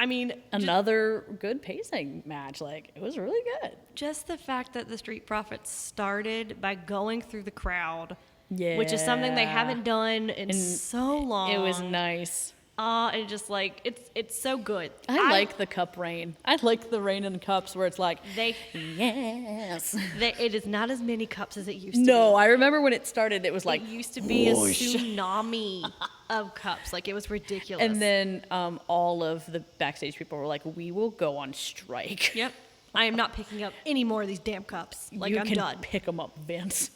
I mean, Another good pacing match. Like, it was really good. just the fact that the Street Profits started by going through the crowd, Yeah. which is something they haven't done in so long. It was nice. And just like it's so good. I like the cup rain. I like the rain in the cups where it's like, they. yes. It is not as many cups as it used to. No, be. I remember when it started, it was like, It used to be a tsunami of cups. Like it was ridiculous. and then all of the backstage people were like, we will go on strike. Yep. I am not picking up any more of these damn cups. Like, you I'm can done. pick them up, Vince.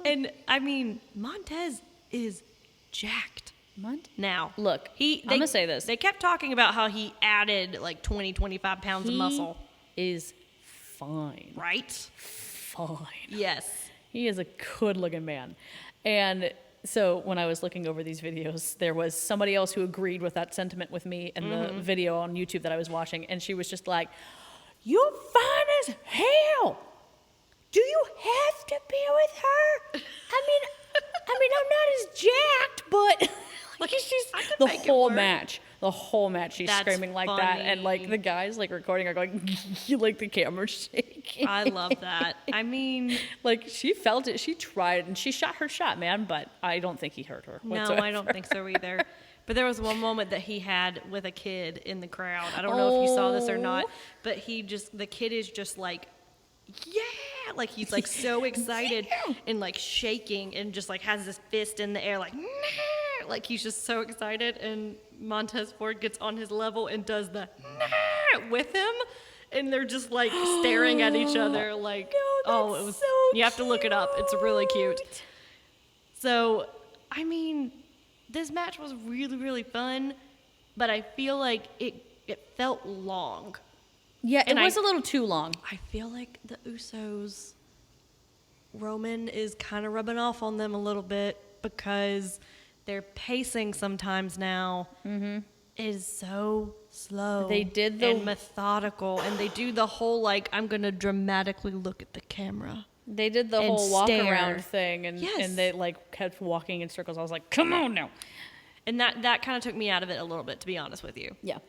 And I mean, Montez is jacked now. Look, I'm gonna say this. They kept talking about how he added like 20, 25 pounds of muscle. Is fine. Right? Fine. Yes. He is a good-looking man. And so when I was looking over these videos, there was somebody else who agreed with that sentiment with me in the video on YouTube that I was watching, and she was just like, "You're fine as hell. Do you have to be with her? I mean, I'm not as jacked, but like I could the make it whole work." match, she's That's screaming like that, and like funny. the guys like recording are going, like the camera's shaking. I love that. I mean, Like, she felt it. She tried, and she shot her shot, man. But I don't think he hurt her whatsoever. no, I don't think so either. But there was one moment that he had with a kid in the crowd. I don't know if you saw this or not, but the kid is just like, yeah, like he's like so excited and like shaking and just like has this fist in the air like, nah! Like he's just so excited. And Montez Ford gets on his level and does the nah! With him. And they're just like staring at each other like, No, it was, so you have to look it up. It's really cute. So, I mean, this match was really, really fun, but I feel like it felt long. Yeah, And it was a little too long. I feel like the Usos, Roman is kind of rubbing off on them a little bit because their pacing sometimes now is so slow. They did and methodical, and they do the whole like, I'm gonna dramatically look at the camera. They did the and whole walk stare. around thing, and Yes. and they like kept walking in circles. I was like, come on now. And that kind of took me out of it a little bit, to be honest with you. Yeah.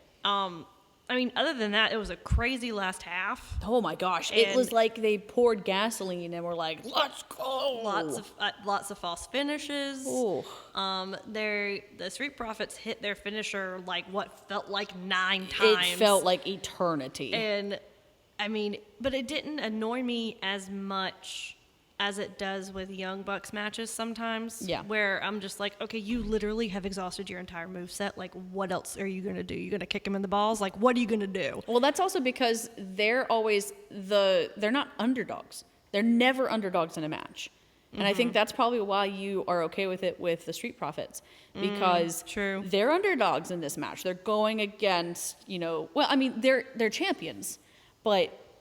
I mean, other than that, it was a crazy last half. Oh my gosh! It And- was like they poured gasoline and were like, let's go. Lots of false finishes. Ooh. The Street Profits hit their finisher like what felt like 9 times. It felt like eternity. And I mean, but it didn't annoy me as much as it does with Young Bucks matches sometimes. Yeah. Where I'm just like, okay, you literally have exhausted your entire moveset. Like, what else are you going to do? You're going to kick him in the balls? Like, what are you going to do? Well, that's also because they're always they're not underdogs. They're never underdogs in a match. And I think that's probably why you are okay with it with the Street Profits, because true. they're underdogs in this match. They're going against, well, I mean, they're champions,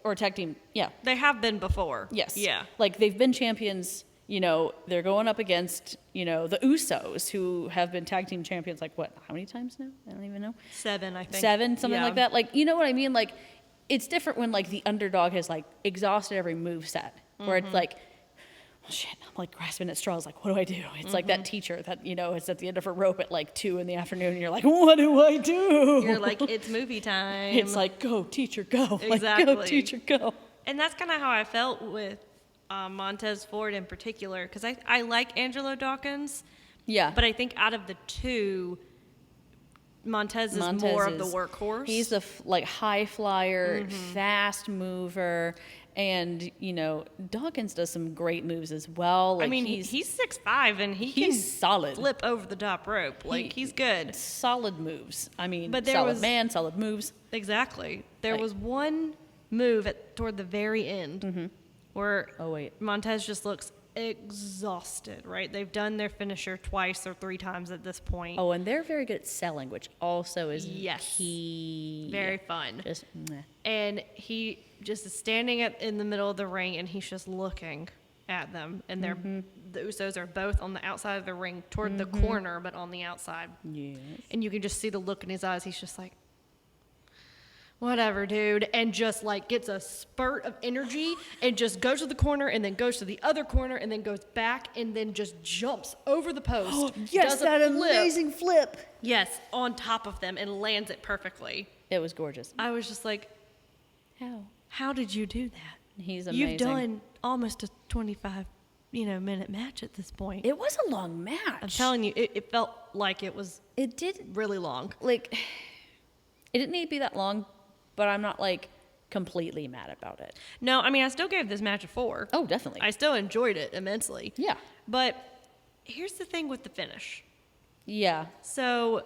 or tag team, yeah. They have been before. Yes. Yeah. Like, they've been champions, they're going up against, the Usos, who have been tag team champions, like, what, how many times now? I don't even know. 7, I think. 7, something Yeah. like that. Like, you know what I mean? Like, it's different when, like, the underdog has, like, exhausted every move set, where it's like, well, shit, I'm, like, grasping at straws, like, what do I do? It's like that teacher that, it's at the end of her rope at, like, 2 in the afternoon, and you're like, what do I do? You're like, it's movie time. It's like, go, teacher, go. Like, Exactly. go, teacher, go. And that's kind of how I felt with Montez Ford in particular, because I like Angelo Dawkins, Yeah. but I think out of the two, Montez is more of the workhorse. He's a high flyer, fast mover, and Dawkins does some great moves as well. Like, I mean, he's 6'5", and he's can solid. flip over the top rope. Like, he's good. Solid moves. I mean, But there solid was- man, solid moves. Exactly. There Like- was one move toward the very end where Oh, wait. Montez just looks exhausted, right? They've done their finisher twice or 3 times at this point. Oh, and they're very good at selling, which also is Yes. key. Very fun. Just, meh. And he just is standing in the middle of the ring, and he's just looking at them. And the Usos are both on the outside of the ring toward the corner, but on the outside. Yes. And you can just see the look in his eyes. He's just like, whatever, dude. And just like gets a spurt of energy and just goes to the corner and then goes to the other corner and then goes back and then just jumps over the post. Yes, does a that flip. amazing flip. Yes, on top of them and lands it perfectly. It was gorgeous. I was just like, how did you do that? He's amazing. You've done almost a 25 minute match at this point. It was a long match. I'm telling you, it felt like it was It did, really long. like, it didn't need to be that long, but I'm not, like, completely mad about it. No, I mean, I still gave this match a 4. Oh, definitely. I still enjoyed it immensely. Yeah. But here's the thing with the finish. Yeah. So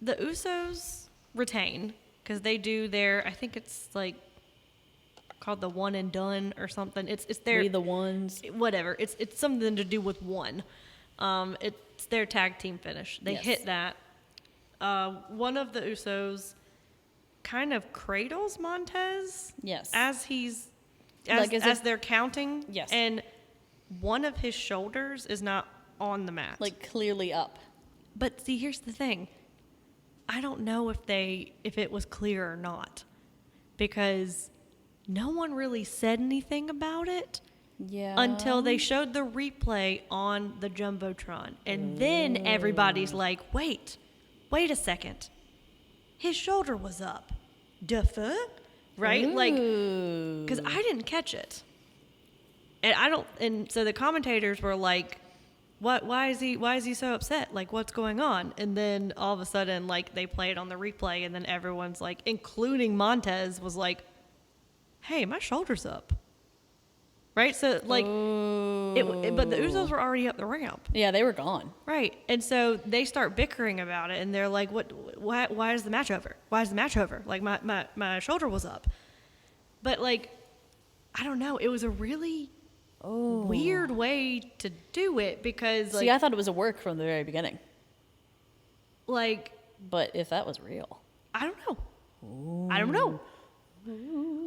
the Usos retain, because they do their, I think it's like called the one and done or something. It's their We the ones. whatever. It's something to do with one. It's their tag team finish. They Yes. hit that. One of the Usos kind of cradles Montez. Yes. As he's Like as they're counting. Yes. And one of his shoulders is not on the mat. Like clearly up. But see, here's the thing. I don't know if it was clear or not, because no one really said anything about it Yeah. until they showed the replay on the Jumbotron. And then everybody's like, wait a second. His shoulder was up. The fuck? Right? Like, because I didn't catch it. And so the commentators were like, why is he so upset? Like, what's going on? And then all of a sudden, like, they play it on the replay, and then everyone's like, including Montez, was like, hey, my shoulder's up. Right? So, like, but the Usos were already up the ramp. Yeah, they were gone. Right. And so they start bickering about it, and they're like, why is the match over? Why is the match over? Like, my shoulder was up. But, like, I don't know. It was a really weird way to do it, because, like, See, I thought it was a work from the very beginning. like, But if that was real. I don't know. I don't know.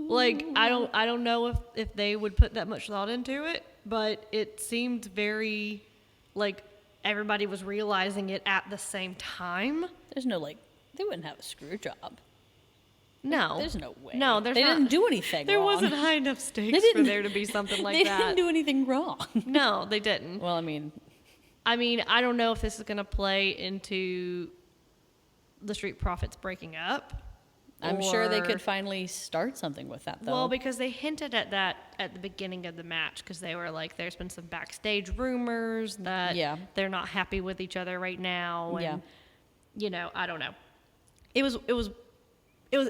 Like, I don't know if they would put that much thought into it, but it seemed very, like, everybody was realizing it at the same time. There's no, like, they wouldn't have a screw job. No. There's no way. No, there's They not. didn't do anything There wrong. wasn't high enough stakes for didn't- there to be something like They that. didn't do anything wrong. No, they didn't. Well, I mean, I don't know if this is going to play into the Street Profits breaking up. I'm sure they or- could finally start something with that, though. Well, because they hinted at that at the beginning of the match, because they were like, there's been some backstage rumors that Yeah. they're not happy with each other right now. And, Yeah. you know, I don't know. It was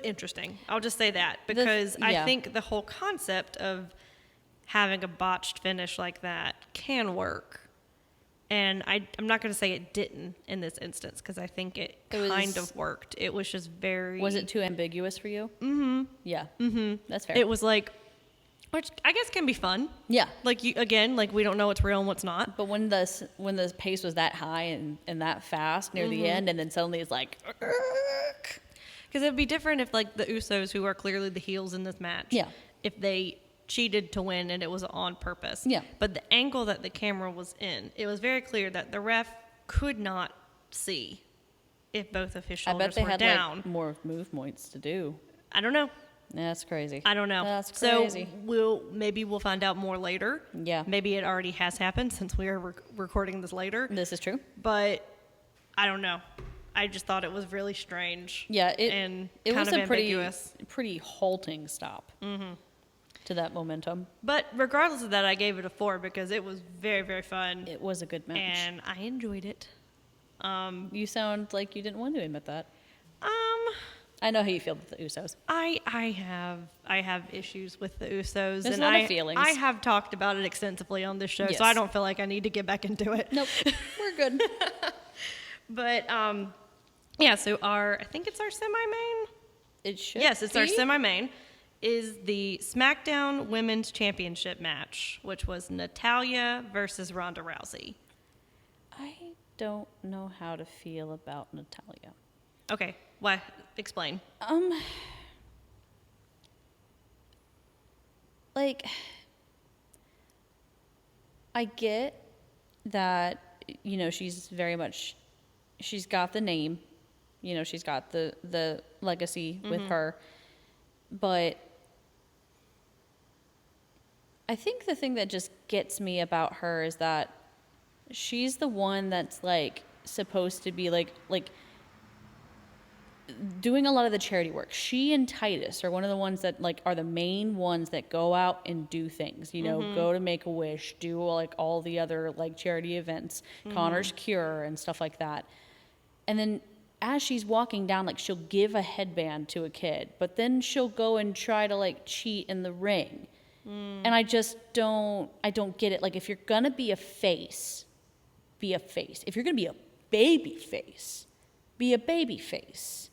interesting. I'll just say that, because I yeah. think the whole concept of having a botched finish like that can work. And I'm not going to say it didn't in this instance, because I think it kind of worked. It was just very... Was it too ambiguous for you? Mm-hmm. Yeah. Mm-hmm. That's fair. It was like, which I guess can be fun. Yeah. Like, like, we don't know what's real and what's not. But when the pace was that high and that fast near the end, and then suddenly it's like... Because it would be different if, like, the Usos, who are clearly the heels in this match, Yeah. if they cheated to win and it was on purpose. Yeah. But the angle that the camera was in, it was very clear that the ref could not see if both of his I shoulders bet they were had down. like more move points to do. I don't know. That's crazy. I don't know. That's crazy. So we'll find out more later. Yeah. Maybe it already has happened, since we are recording this later. This is true. But I don't know. I just thought it was really strange. Yeah, it and it kind was of a pretty ambiguous. pretty halting stop to that momentum. But regardless of that, I gave it a 4, because it was very, very fun, It was a good match. and I enjoyed it. You sound like you didn't want to admit that. Um, I know how you feel with the Usos. I have issues with the Usos, There's and a lot of feelings. I have talked about it extensively on this show, Yes. so I don't feel like I need to get back into it. Nope, we're good. But yeah. So I think it's our semi-main. It should. Yes, it's our be. semi-main. Is the SmackDown Women's Championship match, which was Natalya versus Ronda Rousey. I don't know how to feel about Natalya. Okay, why? Explain. Like, I get that, you know, she's got the name, you know, she's got the legacy with her, but I think the thing that just gets me about her is that she's the one that's like supposed to be like doing a lot of the charity work. She and Titus are one of the ones that like are the main ones that go out and do things, you know, go to Make-A-Wish, do like all the other like charity events, Connor's Cure and stuff like that. And then as she's walking down, like she'll give a headband to a kid, but then she'll go and try to like cheat in the ring. And I just don't get it. Like, if you're gonna be a face, be a face. If you're gonna be a baby face, be a baby face.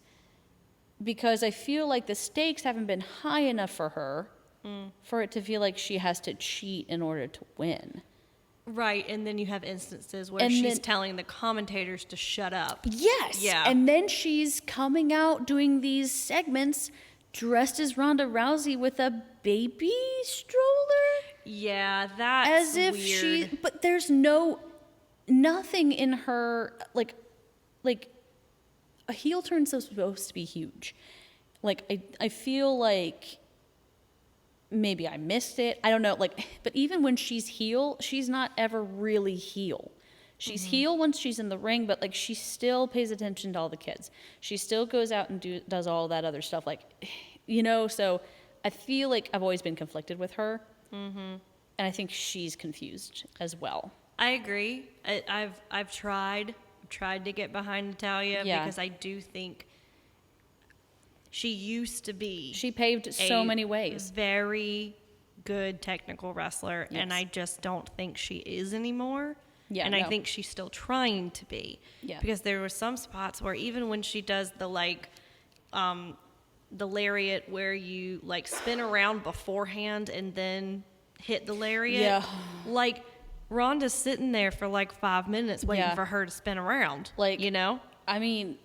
because I feel like the stakes haven't been high enough for her for it to feel like she has to cheat in order to win. Right, and then you have instances where And she's then- telling the commentators to shut up. Yes. Yeah. And then she's coming out doing these segments dressed as Ronda Rousey with a baby stroller. Yeah, that's As if weird. but there's nothing in her, like a heel turn's supposed to be huge. Like, I feel like maybe I missed it. I don't know. Like, but even when she's heel, she's not ever really heel. She's heel once she's in the ring, but like she still pays attention to all the kids. She still goes out and does all that other stuff. Like, so I feel like I've always been conflicted with her. And I think she's confused as well. I agree. I've tried to get behind Natalya because I do think she used to be. She paved so many ways. Very good technical wrestler, and I just don't think she is anymore. Yeah, and no. I think she's still trying to be. Yeah. Because there were some spots where even when she does the the lariat where you like spin around beforehand and then hit the lariat. Yeah. Like Ronda's sitting there for like 5 minutes waiting Yeah. for her to spin around. Like, I I mean,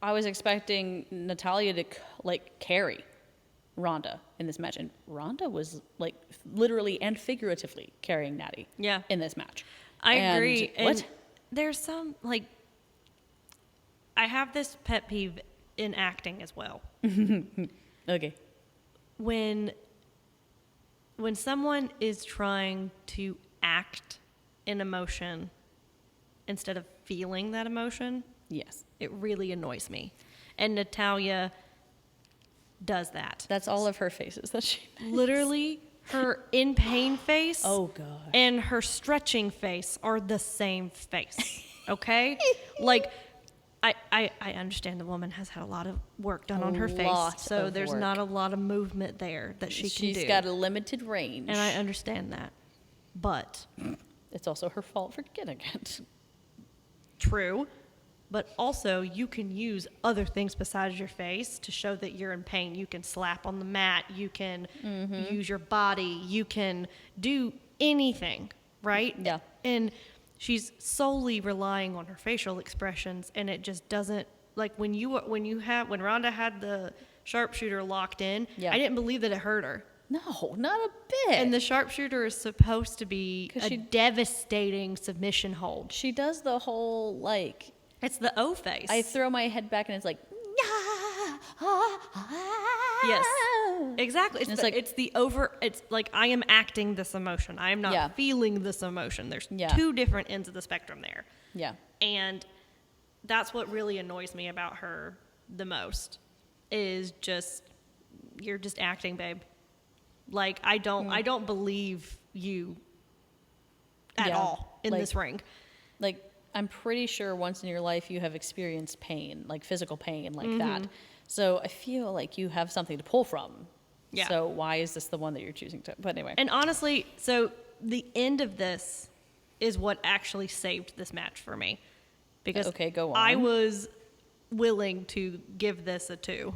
I was expecting Natalya to carry Ronda in this match, and Ronda was like literally and figuratively carrying Natty. Yeah. In this match. I And agree. What? And there's some I have this pet peeve in acting as well. Okay. When someone is trying to act an emotion instead of feeling that emotion, Yes. it really annoys me. And Natalya does that. That's all of her faces that she makes. Literally, her in pain face Oh, God. and her stretching face are the same face. Okay? Like, I understand the woman has had a lot of work done on her face, lot so of there's work. not a lot of movement there that she can do. She's got a limited range. And I understand that. But, It's also her fault for getting it. true. But also, you can use other things besides your face to show that you're in pain. You can slap on the mat. You can use your body. You can do anything, right? Yeah. And she's solely relying on her facial expressions, and it just doesn't, like when Rhonda had the sharpshooter locked in, Yeah. I didn't believe that it hurt her. No, not a bit. And the sharpshooter is supposed to be 'Cause a she- devastating submission hold. she does the whole, It's the O face. I throw my head back and it's like, Yes, exactly. And it's It's like I am acting this emotion. I am not Yeah. feeling this emotion. There's Yeah. two different ends of the spectrum there. Yeah. And that's what really annoys me about her the most is just, you're just acting, babe. Like, I don't believe you at Yeah. all in Like- this ring. I'm pretty sure once in your life you have experienced pain, like physical pain like that. So I feel like you have something to pull from. Yeah. So why is this the one that you're choosing to? But anyway. And honestly, so the end of this is what actually saved this match for me. Because Okay, go I on. was willing to give this a 2.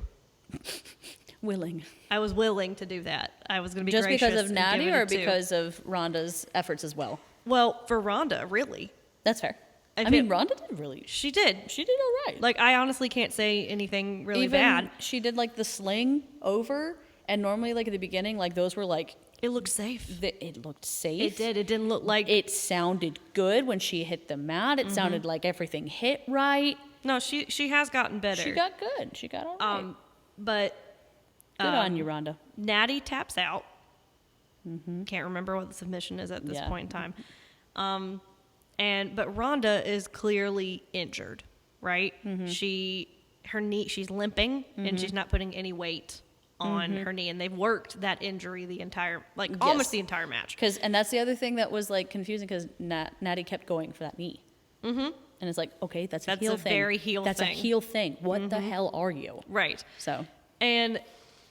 Willing. I was willing to do that. I was going to be Just gracious because of and Natty give it a or 2. because of Rhonda's efforts as well? Well, for Rhonda, really. That's fair. If I mean, it- Rhonda did really. She did. She did all right. Like, I honestly can't say anything really Even bad. she did like the sling over, and normally like at the beginning, like those were like It looked safe. it looked safe. It did. It didn't look like... It sounded good when she hit the mat. It sounded like everything hit right. No, she has gotten better. She got good. She got all right. But Good on you, Rhonda. Natty taps out. Can't remember what the submission is at this Yeah. point in time. But Rhonda is clearly injured, right? Her knee, she's limping and she's not putting any weight on her knee, and they've worked that injury the entire, almost the entire match. And that's the other thing that was like confusing because Natty kept going for that knee. And it's like, okay, that's a heel thing. very heel That's thing. a heel thing. What the hell are you? Right. So And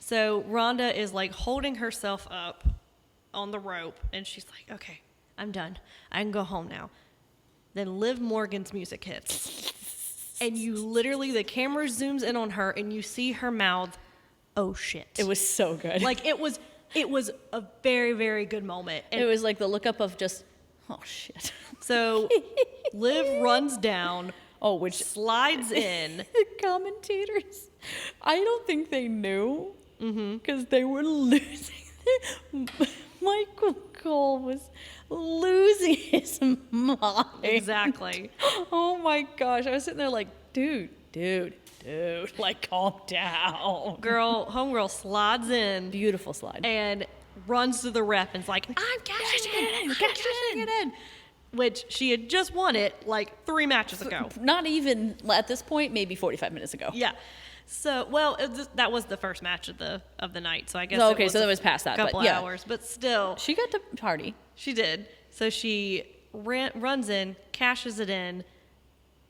so Rhonda is like holding herself up on the rope, and she's like, okay, I'm done. I can go home now. Then Liv Morgan's music hits. And you literally, the camera zooms in on her and you see her mouth, oh shit. It was so good. Like it was a very, very good moment. And it was like the look up of just, oh shit. so Liv runs down, Which slides in. the commentators, I don't think they knew because they were losing. Michael Cole was losing his mind. Exactly. Oh my gosh. I was sitting there like, dude, like calm down. Homegirl slides in Beautiful slide. and runs to the ref and's like, I'm cashing it in. Which she had just won it like 3 matches ago. Not even at this point, maybe 45 minutes ago. Yeah. So, well, that was the first match of the night. So I guess Okay, so that was past that. A couple but yeah. hours, but still, She got to party. she did. So she runs in, cashes it in,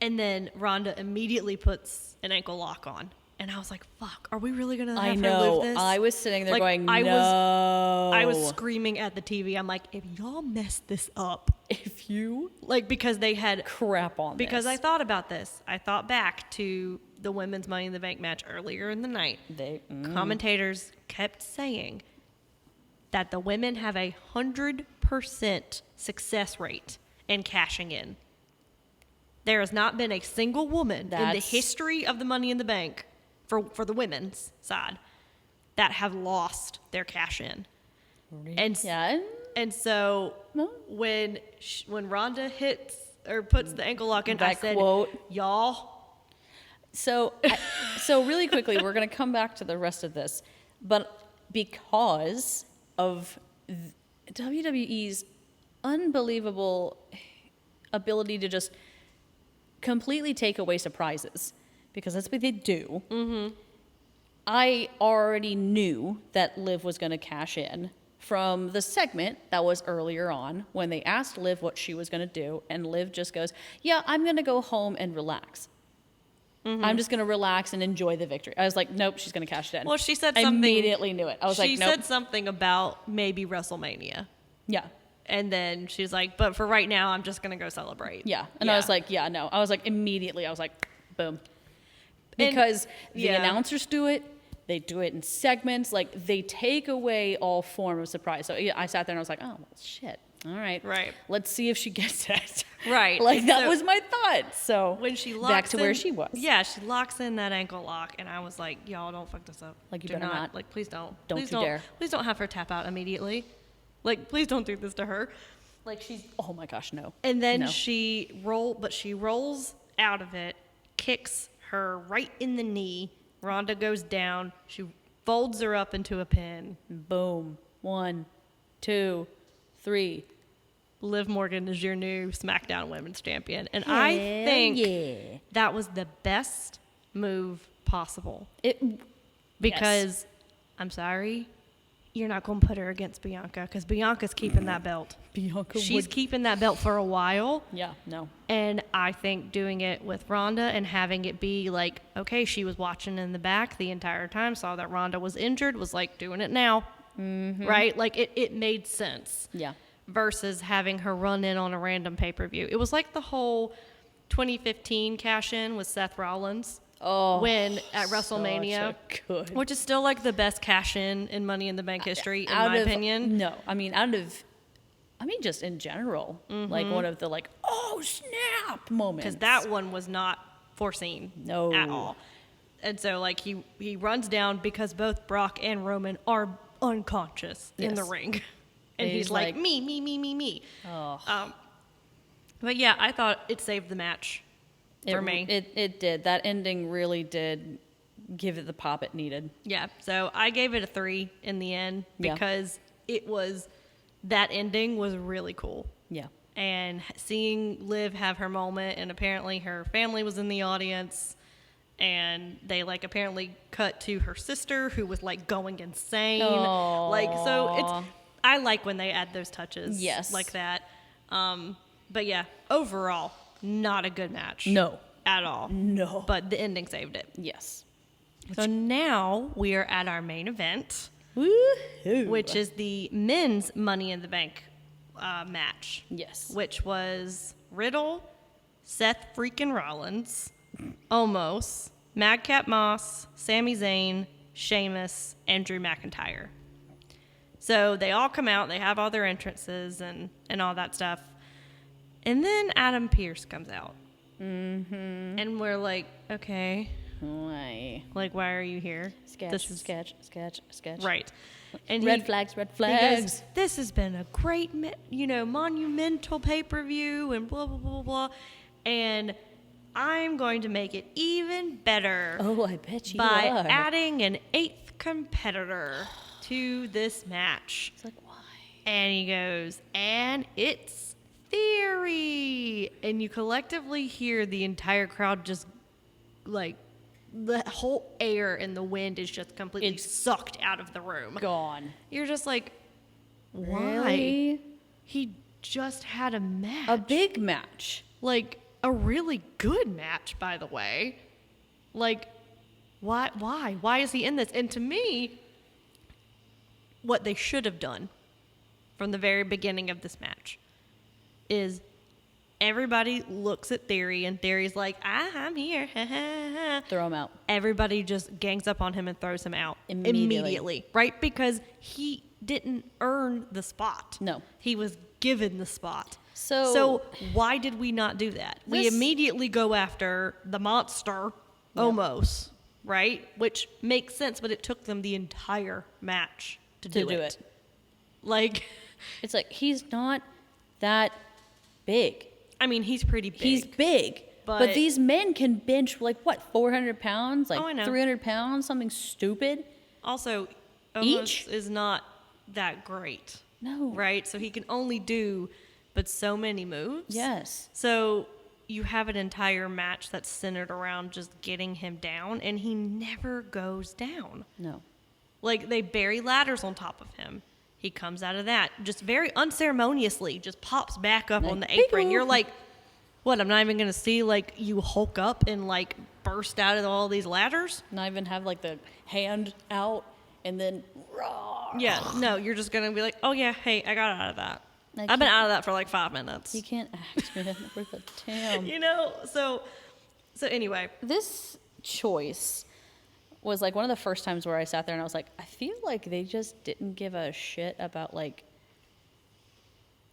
and then Rhonda immediately puts an ankle lock on. And I was like, "Fuck, are we really gonna have her lose this?" I was sitting there Like, going, I no. I was screaming at the TV. I'm like, "If y'all mess this up, If you because they had crap on because this. I thought about this. I thought back to the women's Money in the Bank match earlier in the night. Commentators kept saying that the women have 100% success rate in cashing in. There has not been a single woman in the That's- history of the Money in the Bank for the women's side that have lost their cash in. And Yeah. and so No. when Rhonda hits or puts the ankle lock in, I That said, quote. "Y'all." So really quickly, we're going to come back to the rest of this, but because of WWE's unbelievable ability to just completely take away surprises, because that's what they do. Mm-hmm. I already knew that Liv was going to cash in from the segment that was earlier on when they asked Liv what she was going to do, and Liv just goes, "Yeah, I'm going to go home and relax. I'm just going to relax and enjoy the victory." I was like, nope, she's going to cash it in. Well, she said I something. immediately knew it. I was she like, nope. said something about maybe WrestleMania, Yeah. and then she's like, "But for right now, I'm just gonna go celebrate." Yeah. And I was like, yeah, no. I was like, immediately, I was like, boom. Because the yeah. announcers do it. They do it in segments. Like, they take away all form of surprise. So yeah, I sat there and I was like, oh, well, shit. All right. Right. Let's see if she gets it. Right. Like, that So- was my thought. So When she locks back to where in- she was. Yeah, she locks in that ankle lock, and I was like, "Y'all don't fuck this up. Like, you Do better not. Like, please don't. Don't please you dare. Please don't have her tap out immediately. Like, please don't do this to her." Like, she's, oh my gosh, no. And then No. she rolls out of it, kicks her right in the knee. Rhonda goes down. She folds her up into a pin. Boom. 1, 2, 3. Liv Morgan is your new SmackDown Women's Champion. And I think yeah. that was the best move possible. It, Because, I'm sorry, you're not going to put her against Bianca because Bianca's keeping that belt. Bianca She's keeping that belt for a while. Yeah, no. And I think doing it with Rhonda and having it be like, okay, she was watching in the back the entire time, saw that Rhonda was injured, was like, doing it now. Mm-hmm. Right? Like, it made sense. Yeah. Versus having her run in on a random pay-per-view. It was like the whole 2015 cash-in with Seth Rollins. Oh, When at WrestleMania, such a good. which is still like the best in Money in the Bank history, in my opinion. No, I mean, just in general, like one of the like, oh snap moments. Because that one was not foreseen No. at all. And so, like, he runs down because both Brock and Roman are unconscious in the Yes. ring. And And he's he's like, like- me. Oh. But yeah, I thought it saved the match for me. It did. That ending really did give it the pop it needed. Yeah, so I gave it a 3 in the end Yeah. because that ending was really cool. Yeah. And seeing Liv have her moment, and apparently her family was in the audience, and they like apparently cut to her sister who was like going insane. Aw. Like, so I like when they add those touches Yes. like that. But yeah, overall, not a good match. No. At all. No. But the ending saved it. Yes. So now we are at our main event, Woohoo. which is the men's Money in the Bank match. Yes. Which was Riddle, Seth freaking Rollins Omos, Madcap Moss, Sami Zayn, Sheamus, and Drew McIntyre. So they all come out, they have all their entrances and all that stuff. And then Adam Pearce comes out. Mm-hmm. And we're like, okay. Why? Like, why are you here? Sketch. Right. And red flags. He goes, this has been a great, monumental pay-per-view and blah, blah, blah, blah. And I'm going to make it even better. Oh, I bet you by are. adding an 8th competitor to this match. It's like, why? And he goes, and it's Theory. And you collectively hear the entire crowd just, like, the whole air and the wind is just completely sucked out of the room. Gone. You're just like, why? Really? He just had a match. A big match. Like, a really good match, by the way. Like, why? Why is he in this? And to me, what they should have done from the very beginning of this match is everybody looks at Theory, and Theory's like, I'm here. Throw him out. Everybody just gangs up on him and throws him out Immediately. right? Because he didn't earn the spot. No. He was given the spot. So why did we not do that? We immediately go after the monster, Omos, right? Which makes sense, but it took them the entire match to do it. Like, it's like, he's not that big. I mean, he's pretty big. He's big. But these men can bench, like, what, 400 pounds? Like, I know. 300 pounds? Something stupid? Also, Omos Each? is not that great. No. Right? So he can only do but so many moves. Yes. So you have an entire match that's centered around just getting him down, and he never goes down. No. Like, they bury ladders on top of him. He comes out of that, just very unceremoniously, just pops back up on the apron. You're like, what, I'm not even going to see, like, you hulk up and, like, burst out of all these ladders? Not even have, like, the hand out and then... Yeah, no, you're just going to be like, oh, yeah, hey, I got out of that. Like, I've been out of that for, like, 5 minutes. You can't act, man. Worth a damn. You know, so anyway. This choice was, like, one of the first times where I sat there and I was like, I feel like they just didn't give a shit about, like,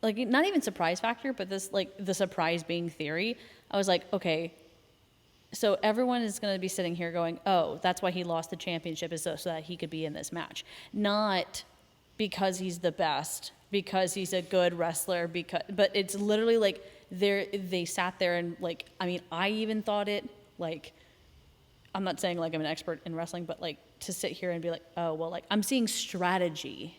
not even surprise factor, but this, like, the surprise being Theory. I was like, okay, so everyone is going to be sitting here going, oh, that's why he lost the championship, is so that he could be in this match. Not because he's the best, because he's a good wrestler, but it's literally like they sat there and, like, I mean, I even thought it, like, I'm not saying like I'm an expert in wrestling, but, like, to sit here and be like, oh, well, like, I'm seeing strategy,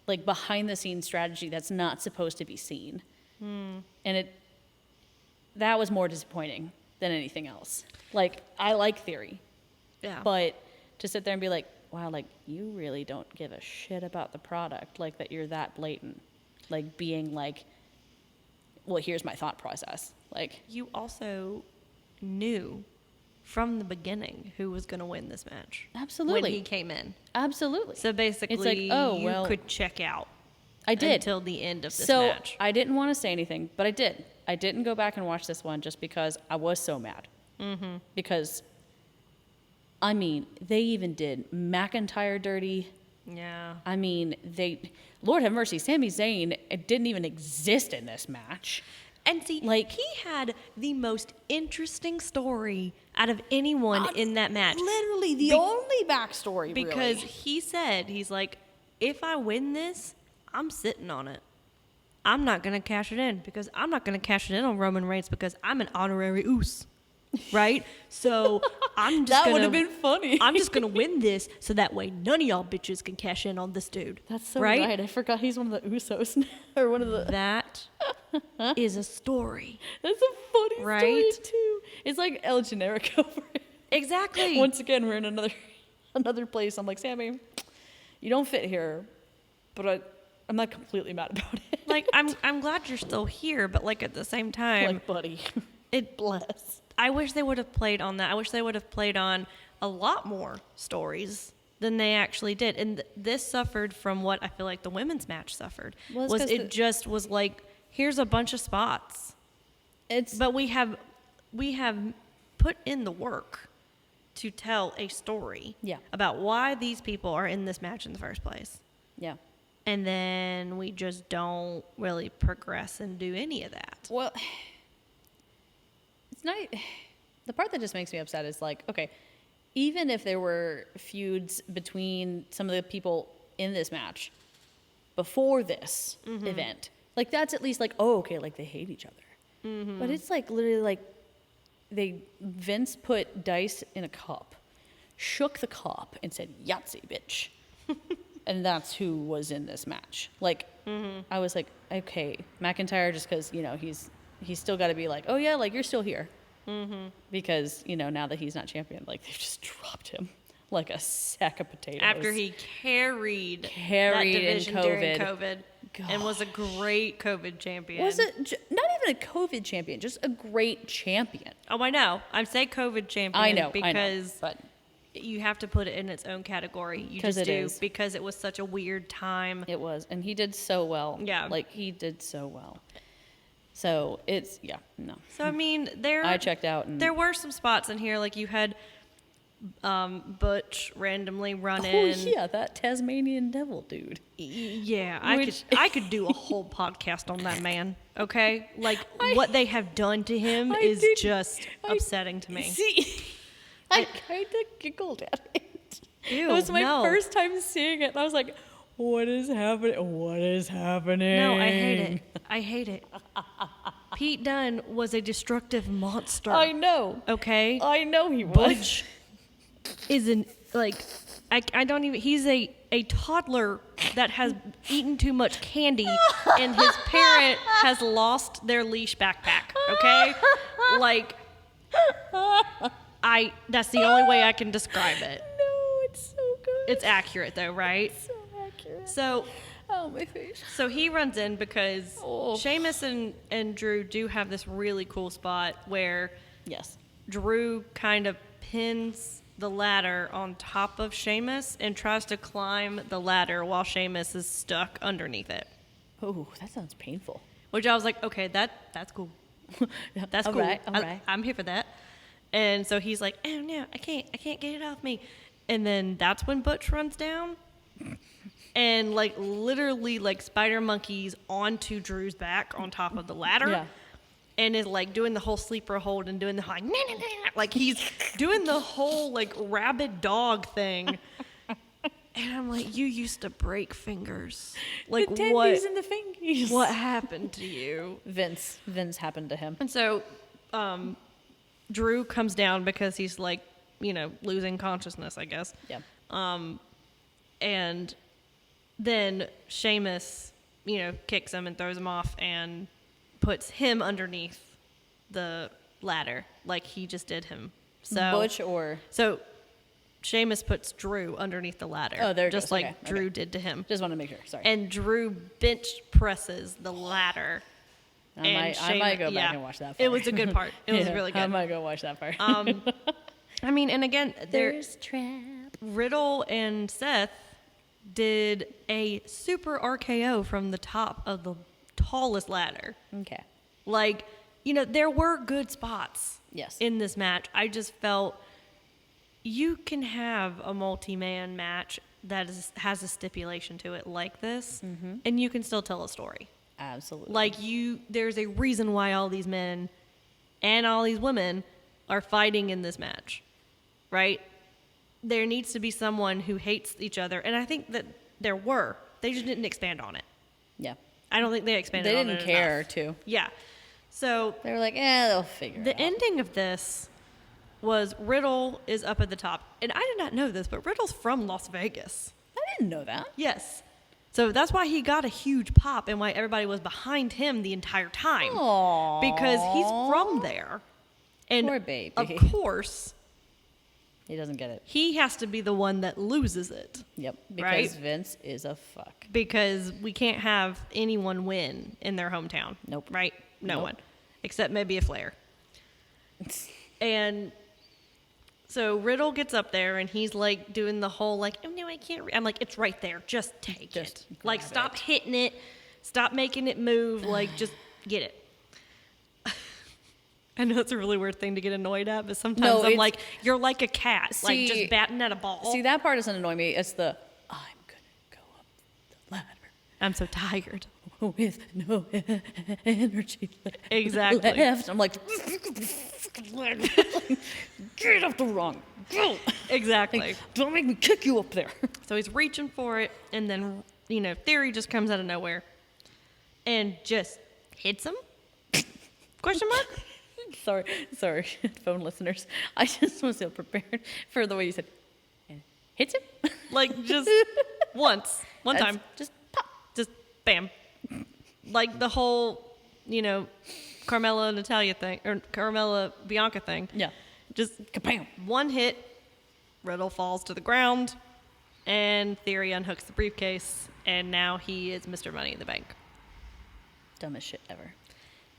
like, behind the scenes strategy that's not supposed to be seen. And that was more disappointing than anything else. Like, I like Theory. Yeah. But to sit there and be like, wow, like, you really don't give a shit about the product, like, that you're that blatant. Like, being like, well, here's my thought process. Like, you also knew from the beginning who was going to win this match. Absolutely. When he came in. Absolutely. So basically, it's like, oh, you well, could check out. I did. Until the end of this so match. I didn't want to say anything, but I did. I didn't go back and watch this one just because I was so mad. Because, I mean, they even did McIntyre dirty. Yeah. I mean, Lord have mercy, Sami Zayn, it didn't even exist in this match. And see, like, he had the most interesting story out of anyone in that match. Literally the only backstory, because really. he said, he's like, if I win this, I'm sitting on it. I'm not going to cash it in because I'm not going to cash it in on Roman Reigns because I'm an honorary oos. Right? So I'm just that would have been funny. I'm just going to win this so that way none of y'all bitches can cash in on this dude. That's so right. I forgot he's one of the Usos. Or one of the... That is a story. That's a funny right? story, too. It's like El Generico for him. Exactly. Once again, we're in another place. I'm like, Sammy, you don't fit here, but I'm not completely mad about it. Like, I'm glad you're still here, but, like, at the same time... Like, buddy. Bless. I wish they would have played on that. I wish they would have played on a lot more stories than they actually did. And this suffered from what I feel like the women's match suffered. Well, just was like, here's a bunch of spots. But we have put in the work to tell a story Yeah. about why these people are in this match in the first place. Yeah. And then we just don't really progress and do any of that. Well, it's not. The part that just makes me upset is like, okay, even if there were feuds between some of the people in this match before this event, like that's at least like, oh, okay, like they hate each other. But it's like literally like Vince put dice in a cup, shook the cup, and said, Yahtzee, bitch. And that's who was in this match. Like, I was like, okay, McIntyre, just because, you know, he's still got to be like, oh, yeah, like, you're still here. Because, you know, now that he's not champion, like, they've just dropped him like a sack of potatoes. After he carried that division during COVID and was a great COVID champion. Was it not even a COVID champion, just a great champion? Oh, I know. I say COVID champion I know, because but you have to put it in its own category. You just do because it was such a weird time. It was, and he did so well. Yeah. Like, he did so well. So, it's, yeah, no. So, I mean, I checked out. And there were some spots in here, like you had Butch randomly run in. Oh, yeah, that Tasmanian devil dude. Yeah, I could do a whole podcast on that man, okay? Like, what they have done to him is just upsetting to me. See, I kind of giggled at it. Ew, it was my first time seeing it, and I was like, what is happening? What is happening? No, I hate it. I hate it. Pete Dunne was a destructive monster. I know. Okay? I know he was. Butch isn't, like, I don't even, he's a toddler that has eaten too much candy and his parent has lost their leash backpack, okay? Like, that's the only way I can describe it. No, it's so good. It's accurate though, right? It's so accurate. So, oh, my face. So he runs in because Sheamus and Drew do have this really cool spot where Drew kind of pins the ladder on top of Sheamus and tries to climb the ladder while Sheamus is stuck underneath it. Oh, that sounds painful. Which I was like, okay, that's cool. That's all cool. Right, all right. I'm here for that. And so he's like, oh no, I can't get it off me. And then that's when Butch runs down and like literally like spider monkeys onto Drew's back on top of the ladder. Yeah. And is like doing the whole sleeper hold and doing the whole like he's doing the whole like rabid dog thing. And I'm like, you used to break fingers. Like the tendies and the fingies. What happened to you? Vince happened to him. And so Drew comes down because he's like, you know, losing consciousness, I guess. Yeah. And then Sheamus, you know, kicks him and throws him off and puts him underneath the ladder like he just did him. So Butch or so Sheamus puts Drew underneath the ladder. Oh, there it just goes. like Okay, Drew did to him. Just want to make sure. Sorry. And Drew bench presses the ladder. I might go back and watch that part. It was a good part. It was really good. I might go watch that part. I mean, and again, there's Trap. Riddle and Seth did a super RKO from the top of the tallest ladder. Okay. Like, you know, there were good spots in this match. I just felt you can have a multi-man match that has a stipulation to it like this, and you can still tell a story. Absolutely. Like there's a reason why all these men and all these women are fighting in this match, right? There needs to be someone who hates each other, and I think that there were. They just didn't expand on it. Yeah. I don't think they expanded on it. They didn't care enough. to. Yeah. So they were like, they'll figure it out. The ending of this was Riddle is up at the top. And I did not know this, but Riddle's from Las Vegas. I didn't know that. Yes. So that's why he got a huge pop and why everybody was behind him the entire time. Aww. Because he's from there. And poor baby. Of course, he doesn't get it. He has to be the one that loses it. Yep. Because right? Vince is a fuck. Because we can't have anyone win in their hometown. Nope. Right? No one. Except maybe a Flair. And so Riddle gets up there and he's like doing the whole like, oh no, I can't. I'm like, it's right there. Just take it. Like, stop hitting it. Stop making it move. Like, just get it. I know it's a really weird thing to get annoyed at, but sometimes No, I'm it's- like, you're like a cat, like See- just batting at a ball. See, that part doesn't annoy me. It's the, I'm going to go up the ladder I'm so tired. with no energy Exactly. left. I'm like, get up the rung. Go. Exactly. Like, don't make me kick you up there. So he's reaching for it, and then, Theory just comes out of nowhere and just hits him? Question mark? Sorry, phone listeners. I just was so prepared for the way you said, and hits him. Like, just one That's time. Just pop. Just bam. Like the whole, Carmella Natalia thing, or Carmella Bianca thing. Yeah. Just Kabam. one hit, Riddle falls to the ground, and Theory unhooks the briefcase, and now he is Mr. Money in the Bank. Dumbest shit ever.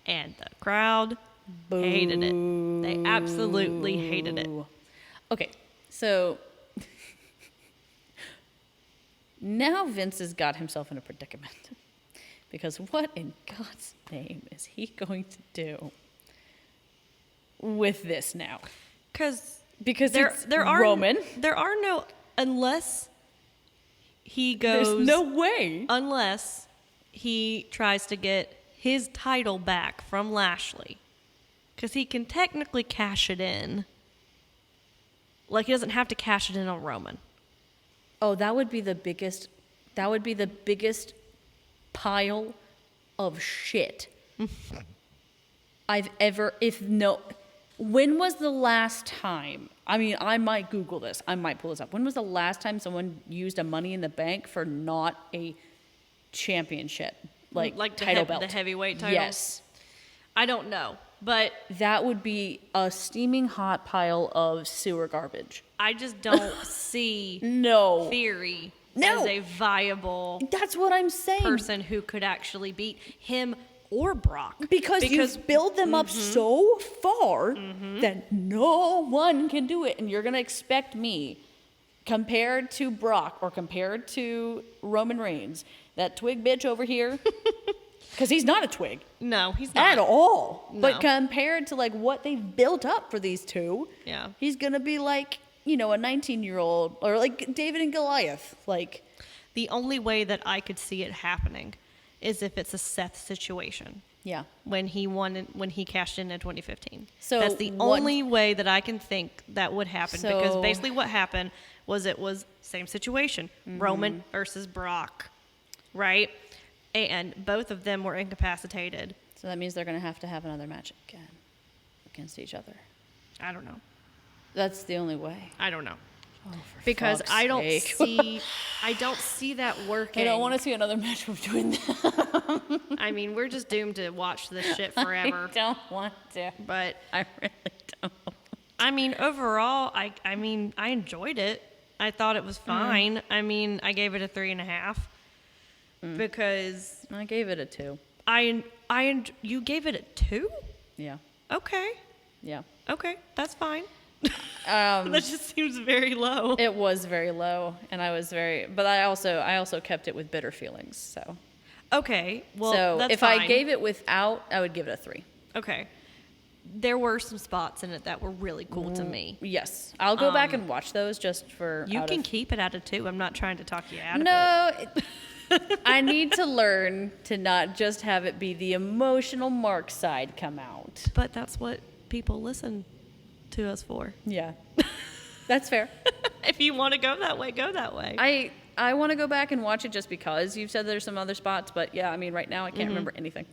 And the crowd hated it. They absolutely hated it. Okay, so now Vince has got himself in a predicament. Because what in God's name is he going to do with this now? Because Because there are Roman. There are no, unless he goes. There's no way. Unless he tries to get his title back from Lashley. Because he can technically cash it in. Like, he doesn't have to cash it in on Roman. Oh, that would be the biggest pile of shit I've ever, when was the last time, I mean, I might Google this, I might pull this up. When was the last time someone used a Money in the Bank for not a championship? Like title belt. The heavyweight title? Yes. I don't know. But That would be a steaming hot pile of sewer garbage. I just don't see No. Theory No. as a viable That's what I'm saying. person who could actually beat him or Brock. Because you build them up so far that no one can do it. And you're going to expect me, compared to Brock or compared to Roman Reigns, that twig bitch over here, because he's not a twig No, he's not. at all. No. But compared to like what they've built up for these two, Yeah. he's going to be like, a 19-year-old or like David and Goliath. Like, The only way that I could see it happening is if it's a Seth situation. yeah. When he cashed in 2015. So that's the what- only way that I can think that would happen, because So- basically what happened was it was same situation, Roman versus Brock, right? And both of them were incapacitated. So that means they're going to have another match again against each other. I don't know. That's the only way. I don't know. Oh, for Because fuck's I don't sake. see that working. I don't want to see another match between them. I mean, we're just doomed to watch this shit forever. I don't want to. But I really don't. I mean, overall, I enjoyed it. I thought it was fine. I mean, I gave it a 3.5 because I gave it a 2. you gave it a 2? Yeah. Okay, Yeah. that's fine. That just seems very low. It was very low, and but I also kept it with bitter feelings. So, Okay, well, so that's if fine. I gave it without, I would give it a 3. Okay, there were some spots in it that were really cool to me. Yes, I'll go back and watch those just for. You can keep it at a 2. I'm not trying to talk you out of it. No, I need to learn to not just have it be the emotional Mark side come out. But that's what people listen to us for. Yeah, that's fair. If you want to go that way, go that way. I want to go back and watch it just because you've said there's some other spots, but yeah, I mean, right now I can't remember anything.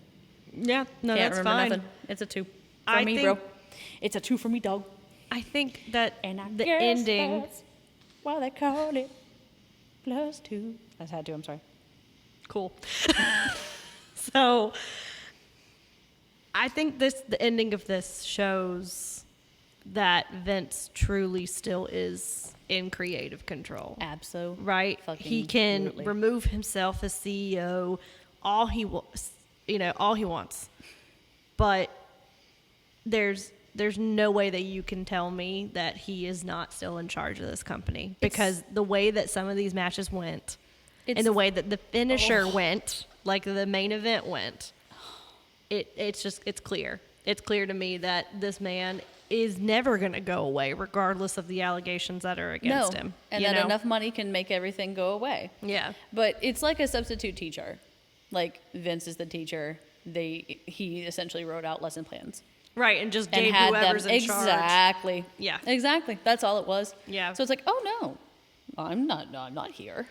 Yeah, no, Can't that's remember fine. nothing. It's a 2 for I me, think- bro. It's a 2 for me, dog. I think that And I the guess ending. that's why they call it +2. I just had to. I'm sorry. Cool. So, I think the ending of this shows that Vince truly still is in creative control. Absolutely. Right? He can remove himself as CEO all he wants, all he wants. But there's no way that you can tell me that he is not still in charge of this company, because the way that some of these matches went and the way that the finisher went, like the main event went, it's clear. it's clear to me that this man is never going to go away, regardless of the allegations that are against him. And you that know? enough money can make everything go away. Yeah. But it's like a substitute teacher. Like Vince is the teacher. He essentially wrote out lesson plans. Right, and just And gave had whoever's them in charge. exactly. Yeah. Exactly. That's all it was. Yeah. So it's like, oh no, I'm not here.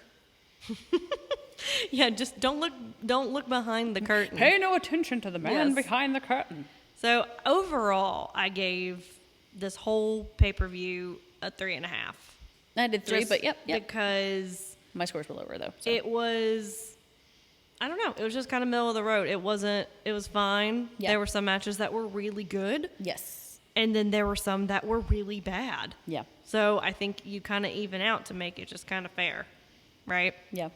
Yeah, just don't look behind the curtain. Pay no attention to the man Yes. behind the curtain. So overall, I gave this whole pay-per-view a 3.5. I did 3, Just but yep. because My scores were lower though. So. it was, I don't know, it was just kind of middle of the road. It was fine. Yeah. There were some matches that were really good, Yes. and then there were some that were really bad. Yeah. So I think you kind of even out to make it just kind of fair, right? Yeah.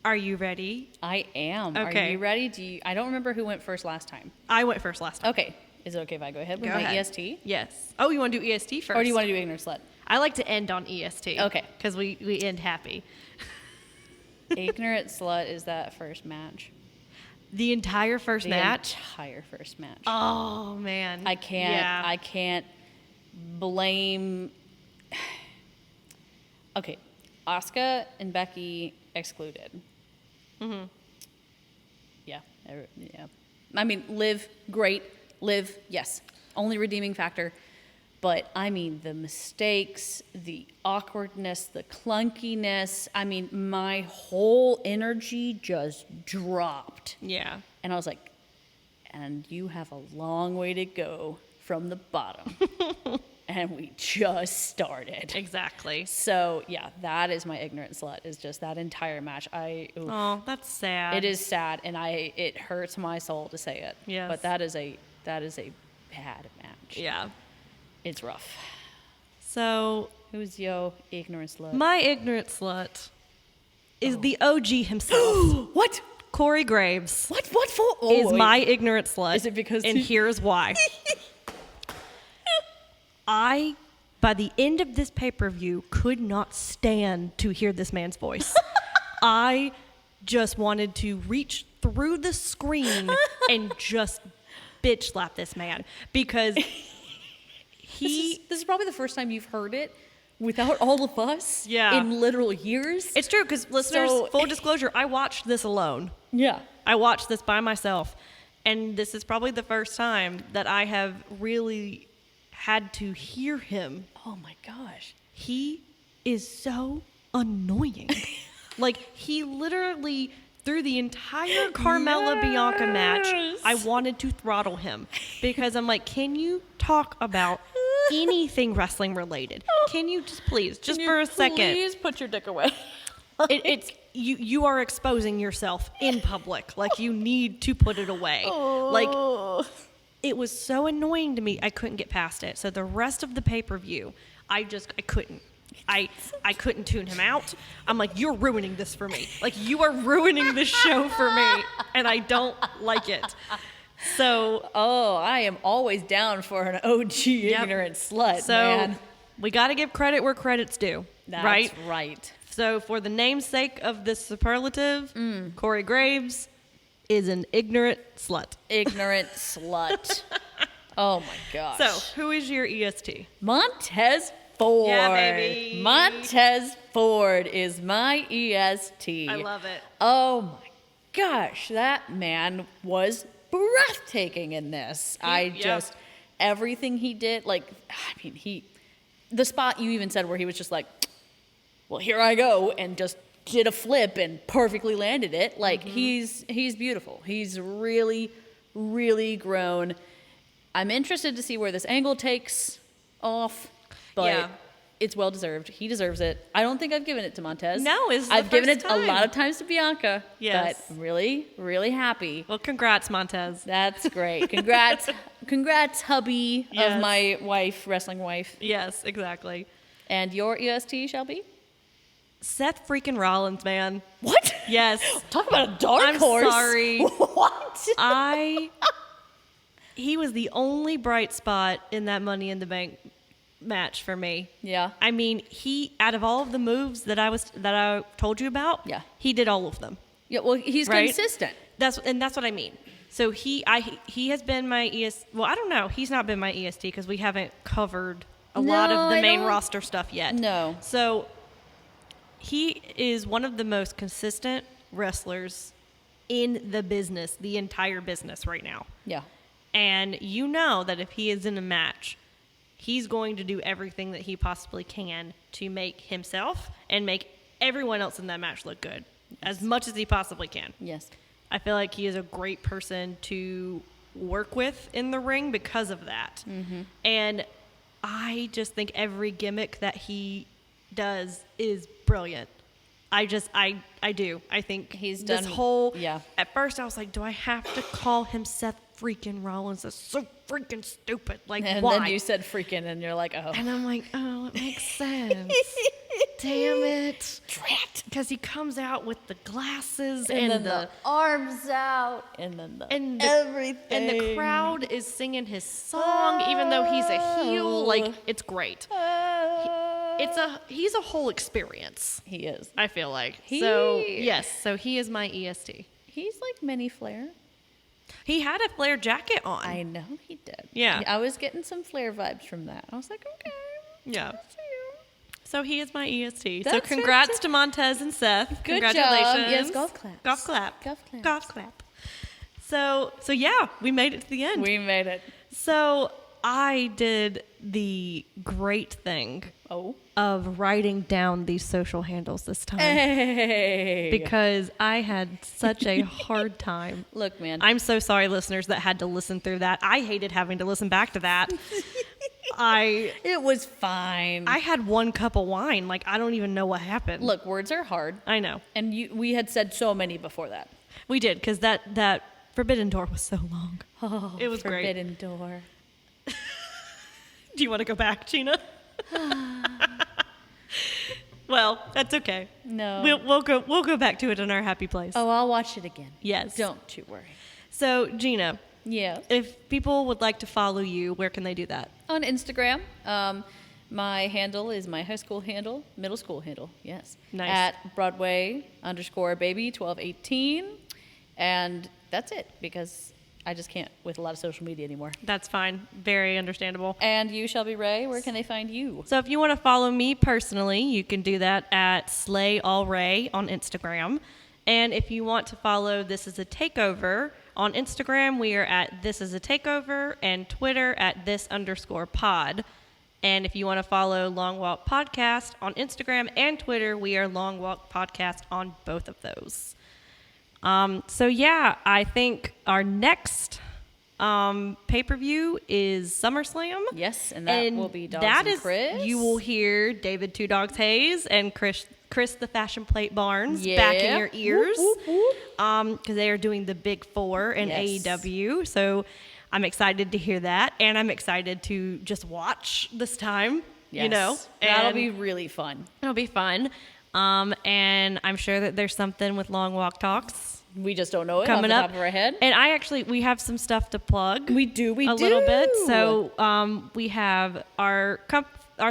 Are you ready? I am. Okay. Are you ready? I don't remember who went first last time. I went first last time. Okay. Is it okay if I go ahead with Go my ahead. EST? Yes. Oh, you want to do EST first? Or do you want to do ignorant slut? I like to end on EST. Okay. Because we end happy. Ignorant slut is that first match. The entire first The match? entire first match. Oh, man. I can't. Yeah. I can't blame. Okay, Asuka and Becky excluded. Mm-hmm. Yeah. Yeah. I mean, Liv, great. Liv, yes. Only redeeming factor. But I mean, the mistakes, the awkwardness, the clunkiness. I mean, my whole energy just dropped. Yeah. And I was like, and you have a long way to go from the bottom. And we just started. Exactly. So, yeah, that is my ignorant slut, is just that entire match. Oof. Oh, that's sad. It is sad, and it hurts my soul to say it. Yes. But that is a bad match. Yeah. It's rough. So, Who's yo ignorant slut? my ignorant slut is the OG himself. What? Corey Graves What for? Oh, is wait. my ignorant slut. Is it because And he- here's why. By the end of this pay-per-view, could not stand to hear this man's voice. I just wanted to reach through the screen and just bitch slap this man because This is probably the first time you've heard it without all of us Yeah. in literal years. It's true because listeners, So- full disclosure, I watched this alone. Yeah. I watched this by myself, and this is probably the first time that I have really had to hear him. Oh my gosh. He is so annoying. Like, he literally, through the entire Carmella Bianca match, I wanted to throttle him because I'm like, can you talk about anything wrestling related? Can you just please, just for a second? Please put your dick away. It's you are exposing yourself in public. Like, you need to put it away. Like, it was so annoying to me. I couldn't get past it. So the rest of the pay-per-view, I couldn't. I couldn't tune him out. I'm like, you're ruining this for me. Like, you are ruining this show for me, and I don't like it. So, I am always down for an OG ignorant slut, so man. we got to give credit where credit's due, That's right? right. So for the namesake of this superlative, Corey Graves is an ignorant slut. Ignorant slut. Oh my gosh. So who is your EST? Montez Ford. Yeah, baby. Montez Ford is my EST. I love it. Oh my gosh, that man was breathtaking in this. Everything he did, like, I mean, the spot you even said where he was just like, well, here I go, and just did a flip and perfectly landed it. Like, he's beautiful. He's really, really grown. I'm interested to see where this angle takes off, but Yeah. it's well deserved. He deserves it. I don't think I've given it to Montez. No, it's the I've given first it time. a lot of times to Bianca. Yes. But really, really happy. Well, congrats, Montez. That's great. Congrats, hubby Yes. of my wife, wrestling wife. Yes, exactly. And your EST, Shelby? Seth freaking Rollins, man. What? Yes. Talk about a dark I'm horse. sorry. What? He was the only bright spot in that Money in the Bank match for me. Yeah. I mean, out of all of the moves that I told you about, Yeah. he did all of them. Yeah, well, he's Right? consistent. That's what I mean. So he has been my Well, I don't know. He's not been my EST because we haven't covered a lot of the main roster stuff yet. No. So he is one of the most consistent wrestlers in the business, the entire business right now. Yeah. And you know that if he is in a match, he's going to do everything that he possibly can to make himself and make everyone else in that match look good as much as he possibly can. Yes. I feel like he is a great person to work with in the ring because of that. Mm-hmm. And I just think every gimmick that he does is brilliant. I do. I think he's this done, whole, yeah. At first I was like, do I have to call him Seth freaking Rollins? That's so freaking stupid. Like, and why? then you said freaking, and you're like, oh. And I'm like, oh, it makes sense. Damn it. Drat. Because he comes out with the glasses And and then the arms out, and then everything. And the crowd is singing his song, even though he's a heel. Like, it's great. He's a whole experience. He is. I feel like. He He is my EST. He's like mini Flair. He had a Flair jacket on. I know he did. Yeah. I was getting some Flair vibes from that. I was like, okay. Yeah. So he is my EST. So That's congrats to Montez and Seth. Good Congratulations. job. Yes, golf claps. Golf clap. Golf claps. Golf clap. So yeah, we made it to the end. We made it. So I did the great thing of writing down these social handles this time. Hey. Because I had such a hard time. Look, man. I'm so sorry, listeners, that had to listen through that. I hated having to listen back to that. It was fine. I had one cup of wine. Like, I don't even know what happened. Look, words are hard. I know. And we had said so many before that. We did, because that Forbidden Door was so long. Oh, it was Forbidden Door. Do you want to go back, Gina? Well, that's okay. No. We'll go back to it in our happy place. Oh, I'll watch it again. Yes. Don't you worry. So, Gina. Yeah. If people would like to follow you, where can they do that? On Instagram. My handle is my high school handle, middle school handle, yes. Nice. At Broadway_baby1218. And that's it, because I just can't with a lot of social media anymore. That's fine. Very understandable. And you, Shelby Ray, where can they find you? So if you want to follow me personally, you can do that at SlayAllRay on Instagram. And if you want to follow This Is a Takeover on Instagram, we are at This Is a Takeover, and Twitter at @this_pod. And if you want to follow Long Walk Podcast on Instagram and Twitter, we are Long Walk Podcast on both of those. So yeah, I think our next pay-per-view is SummerSlam. Yes, and that will be Dogs that and is, Chris. You will hear David Two Dogs Hayes and Chris the Fashion Plate Barnes back in your ears. Because they are doing the Big Four in AEW. So I'm excited to hear that, and I'm excited to just watch this time. Yes. You know, that'll be really fun. It'll be fun. And I'm sure that there's something with Long Walk Talks. We just don't know it coming off the up. top of our head. And we have some stuff to plug. We do. A little bit. So we have our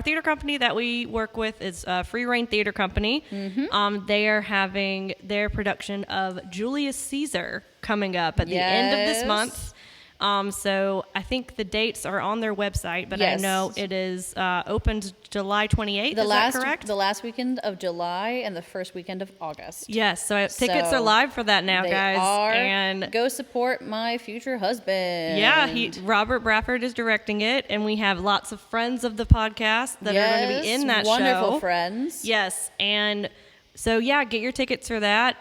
theater company that we work with is Free Reign Theater Company. Mm-hmm. They are having their production of Julius Caesar coming up at the end of this month. So I think the dates are on their website, but I know it is opened July 28th. Is that correct? The last weekend of July and the first weekend of August. Yes. So tickets are live for that now, guys. And go support my future husband. Yeah, Robert Bradford is directing it, and we have lots of friends of the podcast that are going to be in that show. Wonderful friends. Yes, and so yeah, get your tickets for that.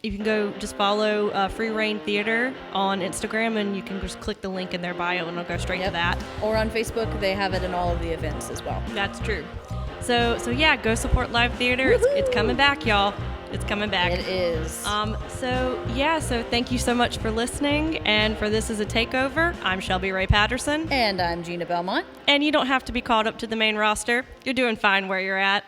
You can go just follow Free Reign Theater on Instagram, and you can just click the link in their bio, and it'll go straight to that. Or on Facebook, they have it in all of the events as well. That's true. So yeah, go support live theater. It's coming back, y'all. It's coming back. It is. So thank you so much for listening. And for This Is a Takeover, I'm Shelby Ray Patterson. And I'm Gina Belmont. And you don't have to be called up to the main roster. You're doing fine where you're at.